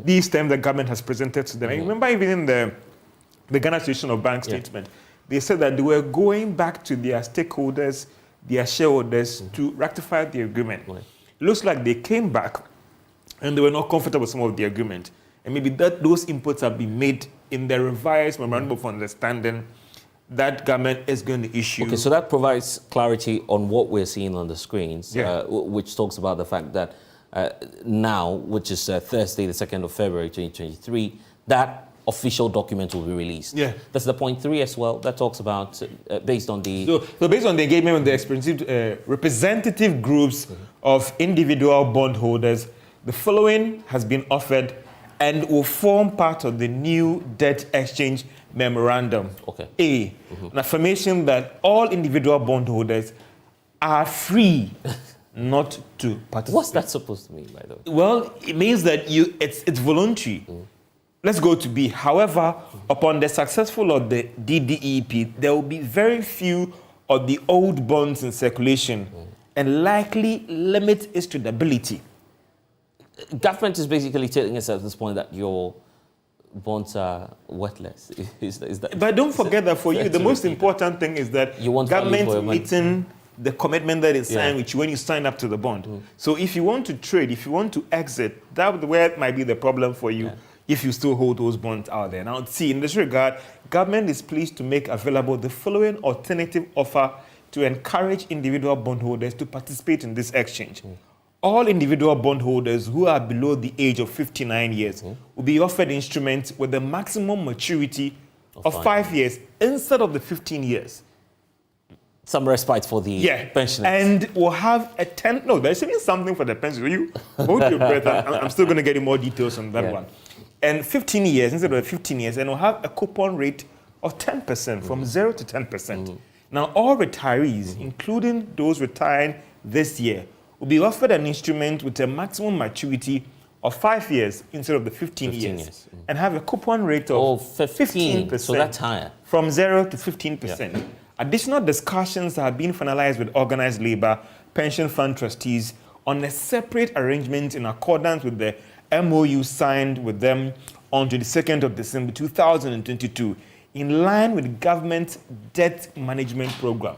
these terms the government has presented to them. I remember even in the Ghana Association of Banks statement, they said that they were going back to their stakeholders, their shareholders, to rectify the agreement. It looks like they came back and they were not comfortable with some of the agreement. And maybe those inputs have been made in the revised memorandum of understanding that government is going to issue. Okay, so that provides clarity on what we're seeing on the screens, which talks about the fact that now, which is Thursday, the 2nd of February, 2023, that official document will be released. That's the point 3 as well. That talks about, based on the... So based on the engagement with the representative groups of individual bondholders, the following has been offered and will form part of the new debt exchange memorandum. A, an affirmation that all individual bondholders are free not to participate. What's that supposed to mean, by the way? Well, it means that it's voluntary. Let's go to B. However, upon the successful of the DDEP, there will be very few of the old bonds in circulation and likely limit its tradability. Government is basically telling us at this point that your bonds are worthless. Is that, but don't forget that for you, the most important thing is that you want government meeting the commitment that is signed with you when you sign up to the bond. So if you want to trade, if you want to exit, that's where might be the problem for you if you still hold those bonds out there. Now, see, in this regard, government is pleased to make available the following alternative offer to encourage individual bondholders to participate in this exchange. All individual bondholders who are below the age of 59 years will be offered instruments with a maximum maturity of 5 years instead of the 15 years. Some respite for the pensioners. And we'll have a 10... No, there's even something for the pensioners. You hold your breath. I'm still going to get you more details on that one. And 15 years, instead of 15 years, and we'll have a coupon rate of 10%, from 0 to 10%. Now, all retirees, including those retiring this year, will be offered an instrument with a maximum maturity of 5 years instead of the 15 years. And have a coupon rate of 15%. So that's higher. From 0 to 15%. Additional discussions have been finalized with organized labor, pension fund trustees on a separate arrangement in accordance with the MOU signed with them on 22nd of December 2022 in line with government debt management program.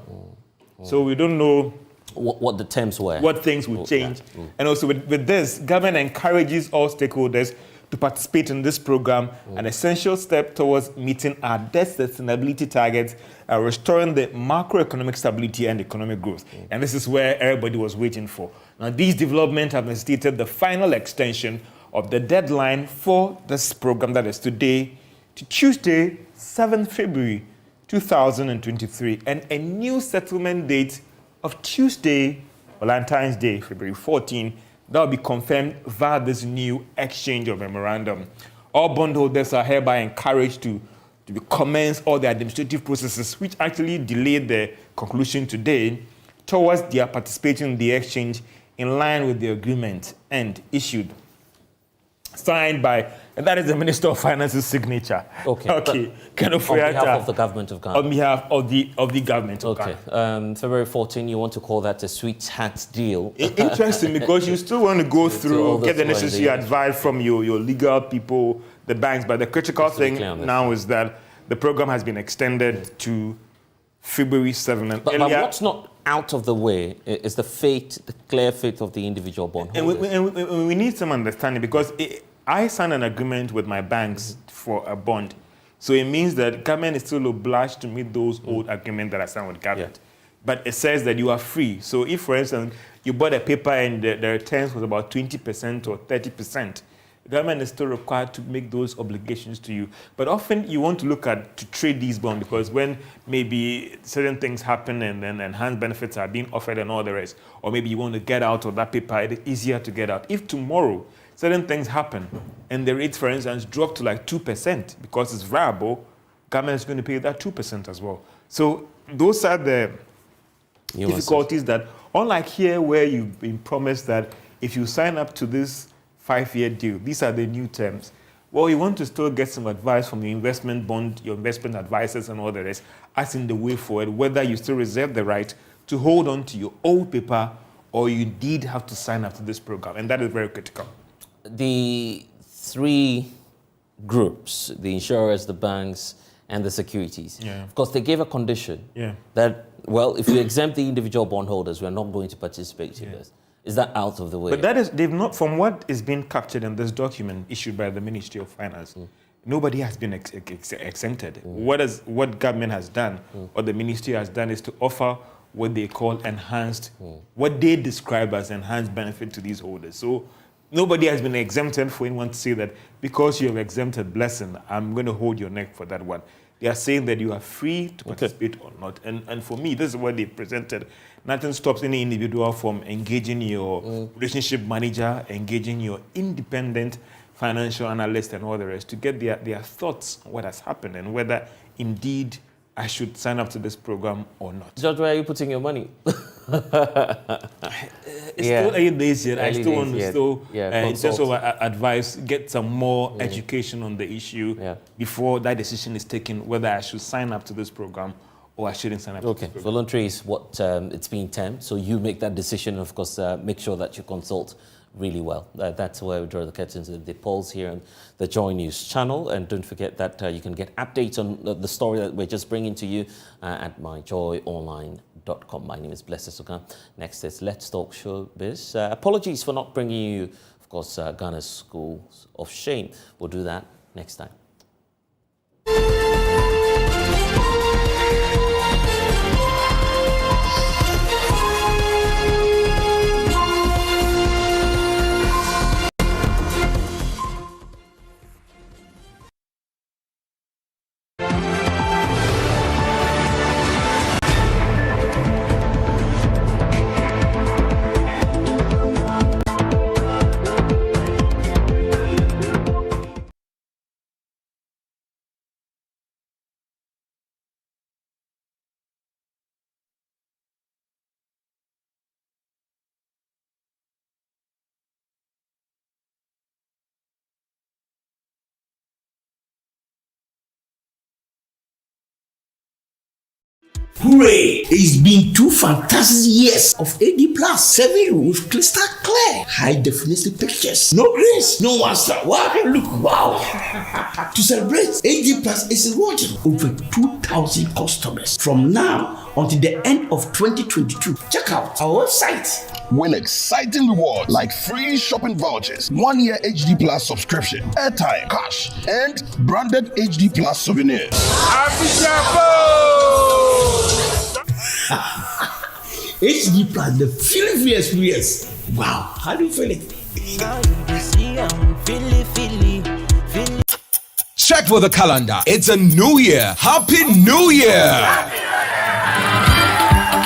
So we don't know what the terms were. What things will change. And also with this, government encourages all stakeholders to participate in this program, an essential step towards meeting our debt sustainability targets, restoring the macroeconomic stability and economic growth. And this is where everybody was waiting for. Now, these developments have necessitated the final extension of the deadline for this program, that is today, to Tuesday, 7th February 2023, and a new settlement date of Tuesday, Valentine's Day, February 14, that will be confirmed via this new exchange of memorandum. All bondholders are hereby encouraged to commence all the administrative processes, which actually delayed the conclusion today, towards their participation in the exchange in line with the agreement and issued. Signed by, and that is the Minister of Finance's signature. Okay. Okay. On behalf of the government of Ghana. On behalf of the government of Ghana. Okay. February 14, you want to call that a sweetheart deal? Interesting, because you still want to go through, get the necessary advice from your legal people, the banks. But the critical thing now is that the program has been extended to February 7. But what's not out of the way is the clear fate of the individual bondholders. And we need some understanding, because I signed an agreement with my banks for a bond. So it means that government is still obliged to meet those old agreements that I signed with government. Yeah. But it says that you are free. So if, for instance, you bought a paper and the returns was about 20% or 30%, the government is still required to make those obligations to you. But often you want to look at to trade these bonds, because when maybe certain things happen and then enhanced benefits are being offered and all the rest, or maybe you want to get out of that paper, it is easier to get out. If tomorrow certain things happen and the rates, for instance, drop to like 2% because it's variable, government is going to pay that 2% as well. So those are the difficulties that, unlike here where you've been promised that if you sign up to this 5-year deal, these are the new terms. Well, you want to still get some advice from your investment bond, your investment advisors and all the rest, as in the way forward, whether you still reserve the right to hold on to your old paper or you indeed have to sign up to this program. And that is very critical. The three groups, the insurers, the banks, and the securities, of course, they gave a condition that, well, if you exempt the individual bondholders, we're not going to participate in this. Is that out of the way? But that is, they've not, from what is being captured in this document issued by the Ministry of Finance, nobody has been exempted. What government has done, or the ministry has done, is to offer what they call enhanced, what they describe as enhanced benefit to these holders. So nobody has been exempted for anyone to say that because you have exempted blessing, I'm going to hold your neck for that one. They are saying that you are free to participate or not. And for me, this is what they presented. Nothing stops any individual from engaging your relationship manager, engaging your independent financial analyst and all the rest to get their thoughts on what has happened and whether indeed I should sign up to this program or not. George, where are you putting your money? It's still 8 days yet. I still want to in terms of advice, get some more education on the issue before that decision is taken, whether I should sign up to this program or I shouldn't sign up to this program. Voluntary is what it's being termed, so you make that decision and, of course, make sure that you consult really well. That's where we draw the curtains of the polls here on the JoyNews channel. And don't forget that you can get updates on the story that we're just bringing to you at myjoyonline.com. My name is Blessed Sukan. Next is Let's Talk Showbiz. Apologies for not bringing you, of course, Ghana's Schools of Shame. We'll do that next time. Hooray! It's been 2 fantastic years of AD+. 7 rows, crystal clear, high definition pictures, no grace, no master. Wow, look, wow! To celebrate, AD+ is rewarding over 2,000 customers from now until the end of 2022. Check out our website. Win exciting rewards like free shopping vouchers, 1-year HD Plus subscription, airtime, cash, and branded HD Plus souvenirs. HD Plus, the feeling experience. Wow, how do you feel it? Check for the calendar. It's a new year. Happy New Year!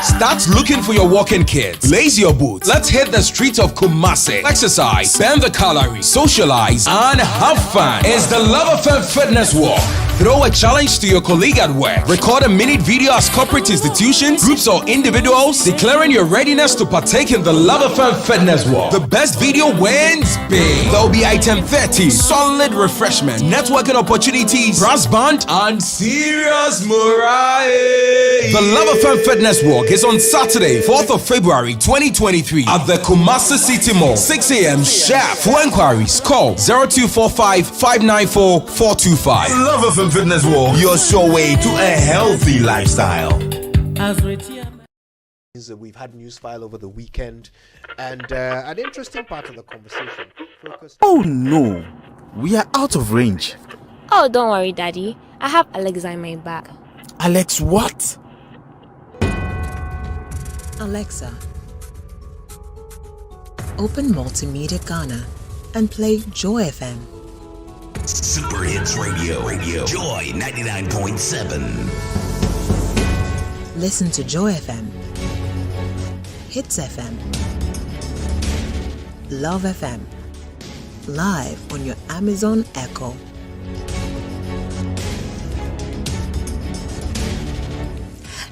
Start looking for your walking kits. Lace your boots. Let's hit the streets of Kumasi. Exercise, burn the calories, socialize, and have fun. It's the Love Affair Fitness Walk. Throw a challenge to your colleague at work. Record a minute video as corporate institutions, groups or individuals, declaring your readiness to partake in the Love FM Fitness Walk. The best video wins big. There'll be item 30, solid refreshment, networking opportunities, brass band, and serious morale. The Love FM Fitness Walk is on Saturday, 4th of February 2023 at the Kumasi City Mall, 6 a.m. sharp. For inquiries, call 0245 594 425. Love FM Fitness Walk, your sure way to a healthy lifestyle. We've had news file over the weekend, and an interesting part of the conversation focused. Oh no, we are out of range. Oh, don't worry, Daddy. I have Alexa in my bag. Alex, what? Alexa, open Multimedia Ghana and play Joy FM. Super Hits Radio, Joy 99.7. Listen to Joy FM, Hits FM, Love FM, live on your Amazon Echo.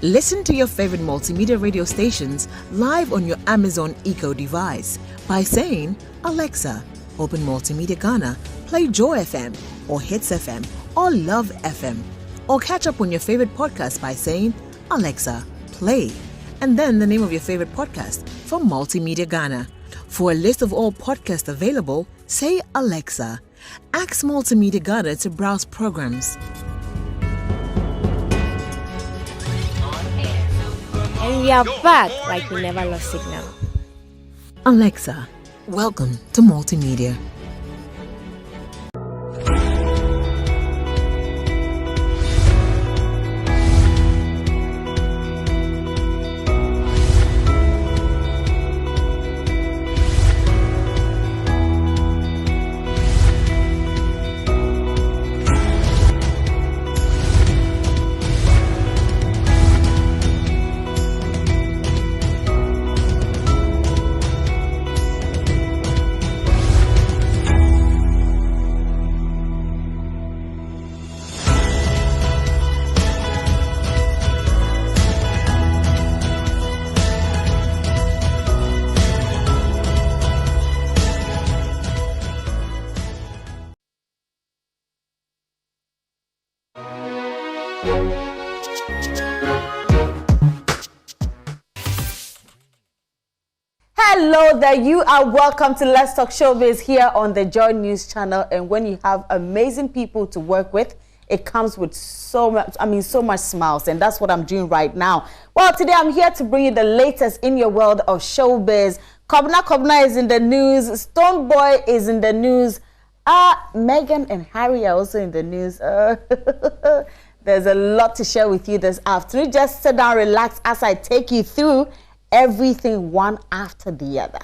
Listen to your favorite multimedia radio stations live on your Amazon Echo device by saying, Alexa, open Multimedia Ghana, play Joy FM or Hits FM or Love FM. Or catch up on your favorite podcast by saying, Alexa, play, and then the name of your favorite podcast from Multimedia Ghana. For a list of all podcasts available, say Alexa. Ask Multimedia Ghana to browse programs. And we are back like we never lost signal. Alexa, welcome to Multimedia. Hello there, you are welcome to Let's Talk Showbiz here on the JoyNews channel. And when you have amazing people to work with, it comes with so much smiles, and that's what I'm doing right now. Well, today I'm here to bring you the latest in your world of showbiz. Kobna is in the news, Stonebwoy is in the news, Meghan and Harry are also in the news. There's a lot to share with you this afternoon. Just sit down, relax as I take you through everything one after the other.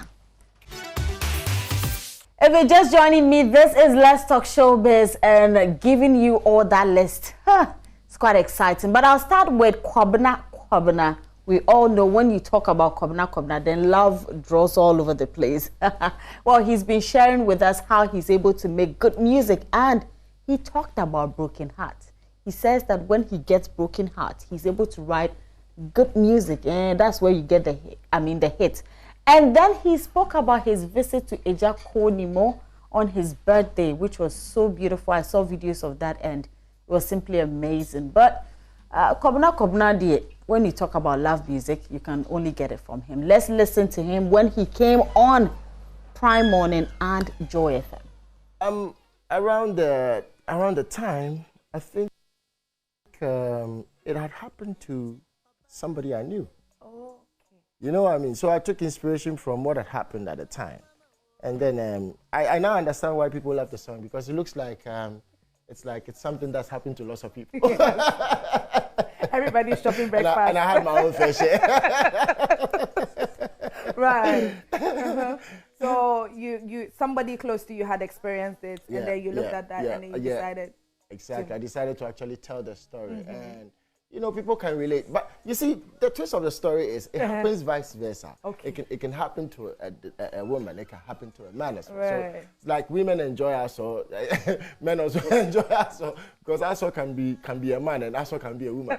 If you're just joining me, this is Let's Talk Showbiz and giving you all that list. It's quite exciting. But I'll start with Kobna. We all know when you talk about Kobna, then love draws all over the place. Well, he's been sharing with us how he's able to make good music, and he talked about broken heart. He says that when he gets broken heart, he's able to write good music, and that's where you get the hit. And then he spoke about his visit to Eja Konimo on his birthday, which was so beautiful. I saw videos of that, and it was simply amazing. But Kobna, when you talk about love music, you can only get it from him. Let's listen to him when he came on Prime Morning and Joy FM. Around the time, I think it had happened to somebody I knew. Oh, okay. You know what I mean? So I took inspiration from what had happened at the time. And then I now understand why people love the song, because it looks like it's something that's happened to lots of people. Everybody's shopping breakfast. And I had my own fair share. Right. So you somebody close to you had experienced it, and then you looked at that and then you decided. Exactly. I decided to actually tell the story. And you know, people can relate. But you see, the twist of the story is it happens vice versa. Okay. It can happen to a woman. It can happen to a man as well. Right. So it's like women enjoy also, men also enjoy also, because also can be a man and also can be a woman.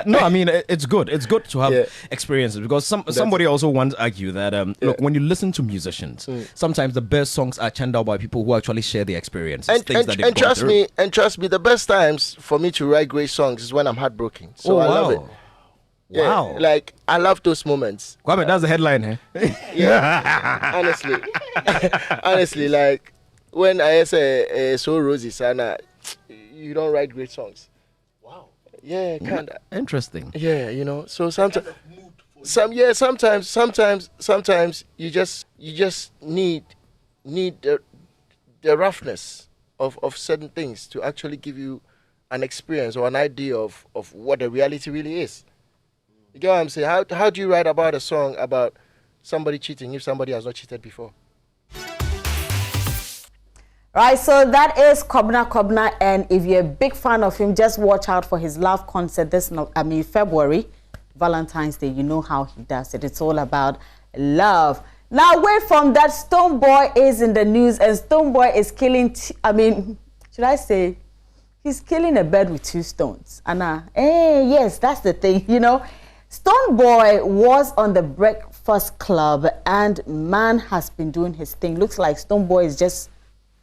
No, I mean, it's good. It's good to have experiences because somebody also once argued that, look, when you listen to musicians, sometimes the best songs are channeled out by people who actually share the experiences. And trust me, the best times for me to write great songs is when I'm heartbroken. So I love it. Yeah, wow. Like, I love those moments. Kwame, that's the headline, eh? Yeah, honestly, like, when I say So Rosie Sana, you don't write great songs. Yeah, kind of interesting. Yeah, you know. So sometimes, sometimes you just need the roughness of certain things to actually give you an experience or an idea of what the reality really is. You get what I'm saying? How do you write about a song about somebody cheating if somebody has not cheated before? Right, so that is Kobna, and if you're a big fan of him, just watch out for his live concert February, Valentine's Day. You know how he does it. It's all about love. Now, away from that, Stonebwoy is in the news, and Stonebwoy is killing, should I say, he's killing a bird with two stones. Yes, that's the thing, you know. Stonebwoy was on the Breakfast Club, and man has been doing his thing. Looks like Stonebwoy is just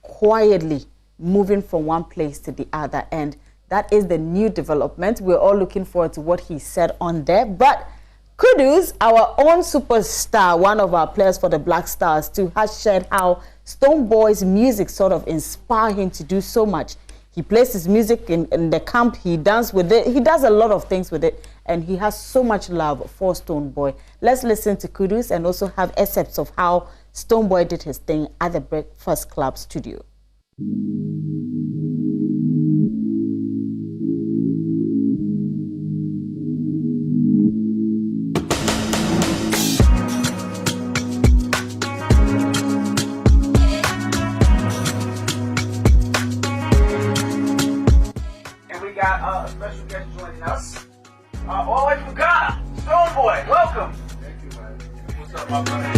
quietly moving from one place to the other, and that is the new development. We're all looking forward to what he said on there. But Kudus, our own superstar, one of our players for the Black Stars too, has shared how Stonebwoy's music sort of inspired him to do so much. He plays his music in the camp, he dances with it, he does a lot of things with it, and he has so much love for Stonebwoy. Let's listen to Kudus and also have excerpts of how Stonebwoy did his thing at the Breakfast Club studio. And we got a special guest joining us. All the way from Ghana, Stonebwoy, welcome. Thank you, man. What's up, my brother?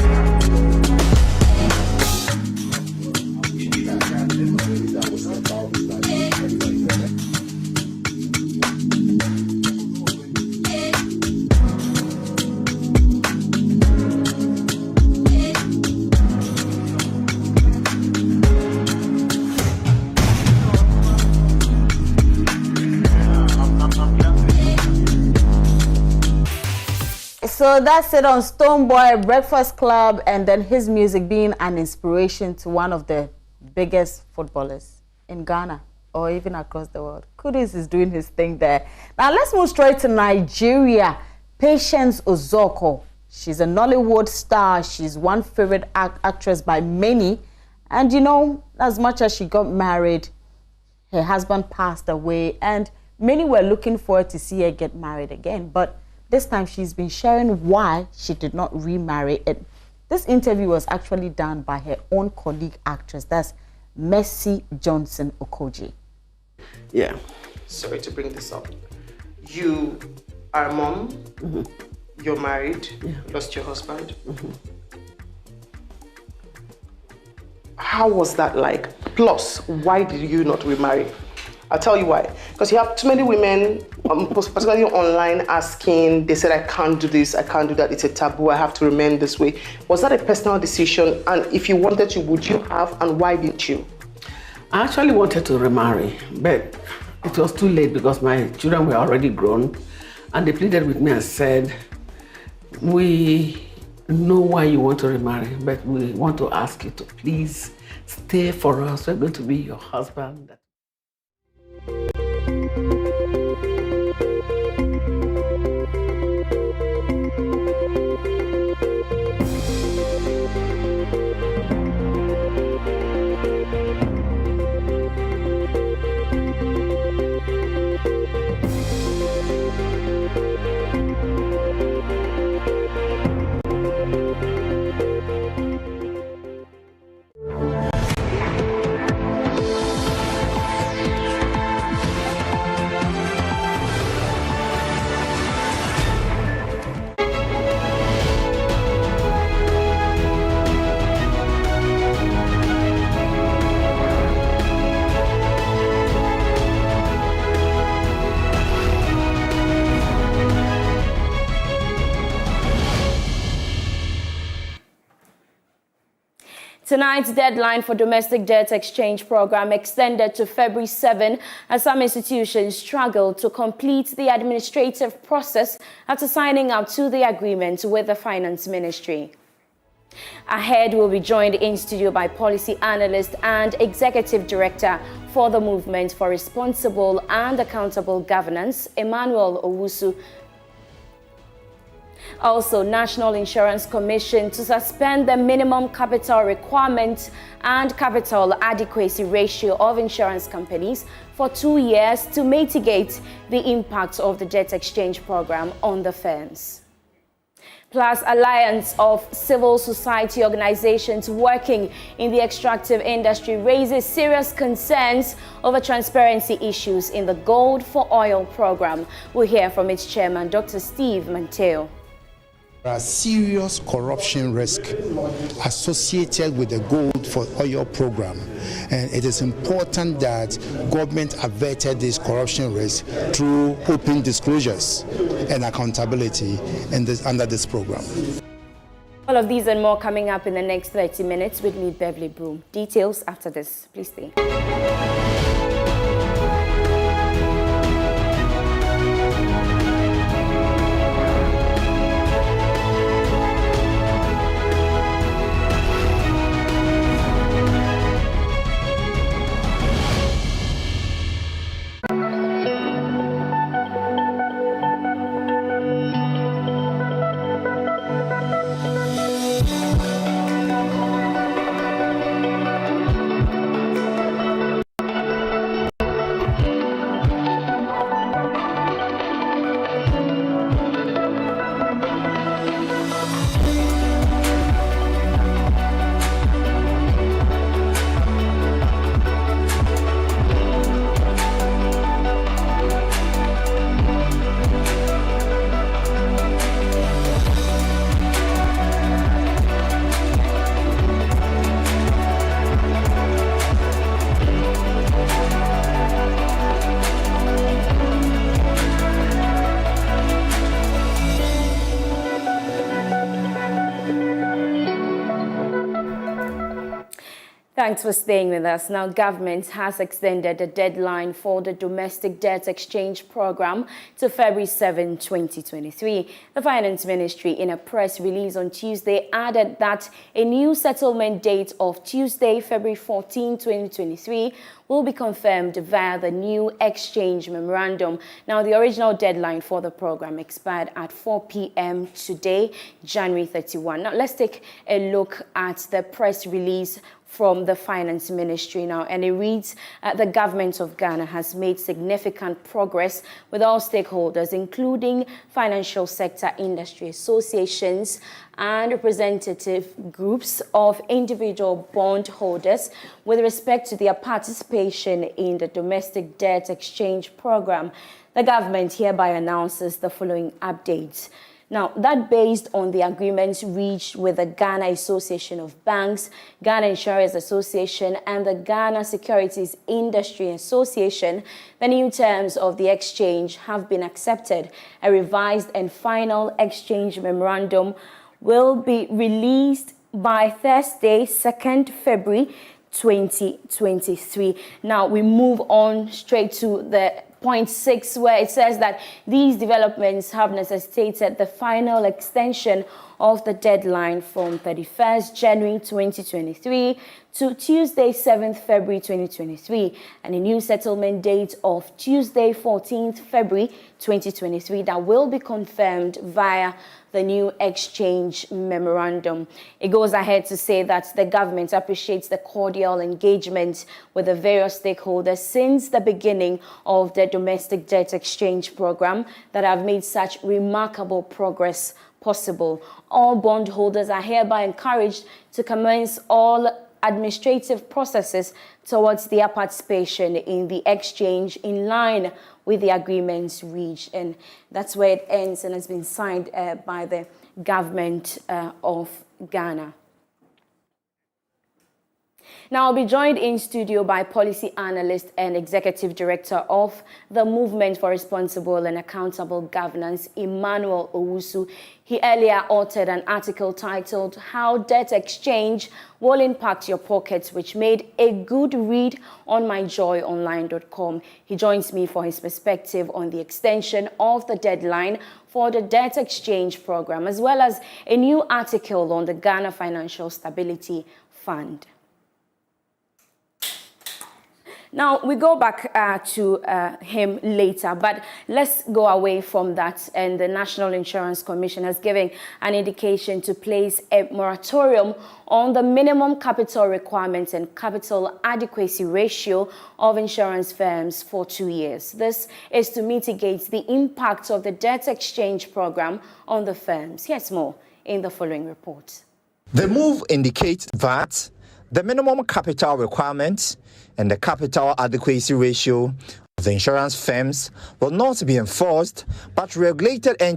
So that's it on Stonebwoy, Breakfast Club, and then his music being an inspiration to one of the biggest footballers in Ghana. or even across the world. Kudus is doing his thing there. Now let's move straight to Nigeria. Patience Ozoko. She's a Nollywood star. She's one favorite actress by many. And you know, as much as she got married, her husband passed away, and many were looking forward to see her get married again. But this time she's been sharing why she did not remarry. This interview was actually done by her own colleague actress. That's Mercy Johnson Okoji. Yeah, sorry to bring this up. You are a mom, you're married, lost your husband. How was that like? Plus, why did you not remarry? I'll tell you why. Because you have too many women, particularly online, asking, they said, I can't do this, I can't do that, it's a taboo, I have to remain this way. Was that a personal decision? And if you wanted to, would you have, and why didn't you? I actually wanted to remarry, but it was too late because my children were already grown, and they pleaded with me and said, we know why you want to remarry, but we want to ask you to please stay for us. We're going to be your husband. Tonight's deadline for domestic debt exchange program extended to February 7 as some institutions struggle to complete the administrative process after signing up to the agreement with the Finance Ministry. Ahead, we'll be joined in studio by policy analyst and executive director for the Movement for Responsible and Accountable Governance, Emmanuel Owusu. Also, National Insurance Commission to suspend the minimum capital requirement and capital adequacy ratio of insurance companies for 2 years to mitigate the impact of the debt exchange program on the firms. Plus, Alliance of Civil Society Organizations working in the extractive industry raises serious concerns over transparency issues in the Gold for Oil program. We'll hear from its chairman, Dr. Steve Manteo. There are serious corruption risks associated with the Gold for Oil program, and it is important that government averted this corruption risk through open disclosures and accountability under this program. All of these and more coming up in the next 30 minutes with me, Beverly Broom. Details after this. Please stay. Thanks for staying with us. Now, government has extended the deadline for the domestic debt exchange program to February 7, 2023. The Finance Ministry, in a press release on Tuesday, added that a new settlement date of Tuesday, February 14, 2023, will be confirmed via the new exchange memorandum. Now, the original deadline for the program expired at 4 p.m. today, January 31. Now, let's take a look at the press release from the Finance Ministry now, and it reads, the government of Ghana has made significant progress with all stakeholders, including financial sector industry associations and representative groups of individual bondholders with respect to their participation in the domestic debt exchange program. The government hereby announces the following updates. Now, that based on the agreements reached with the Ghana Association of Banks, Ghana Insurance Association, and the Ghana Securities Industry Association, the new terms of the exchange have been accepted. A revised and final exchange memorandum will be released by Thursday, 2nd February 2023. Now, we move on straight to the point 6, where it says that these developments have necessitated the final extension of the deadline from 31st January 2023 to Tuesday 7th February 2023, and a new settlement date of Tuesday 14th February 2023 that will be confirmed via the new exchange memorandum. It goes ahead to say that the government appreciates the cordial engagement with the various stakeholders since the beginning of the domestic debt exchange program that have made such remarkable progress possible. All bondholders are hereby encouraged to commence all administrative processes towards their participation in the exchange in line with the agreements reached. And that's where it ends and has been signed by the government of Ghana. Now, I'll be joined in studio by policy analyst and executive director of the Movement for Responsible and Accountable Governance, Emmanuel Owusu. He earlier authored an article titled "How Debt Exchange Will Impact Your Pockets," which made a good read on myjoyonline.com. He joins me for his perspective on the extension of the deadline for the debt exchange program, as well as a new article on the Ghana Financial Stability Fund. Now, we go back to him later, but let's go away from that. And the National Insurance Commission has given an indication to place a moratorium on the minimum capital requirements and capital adequacy ratio of insurance firms for 2 years. This is to mitigate the impact of the debt exchange program on the firms. Here's more in the following report. The move indicates that the minimum capital requirements and the capital adequacy ratio of the insurance firms will not be enforced, but regulated entities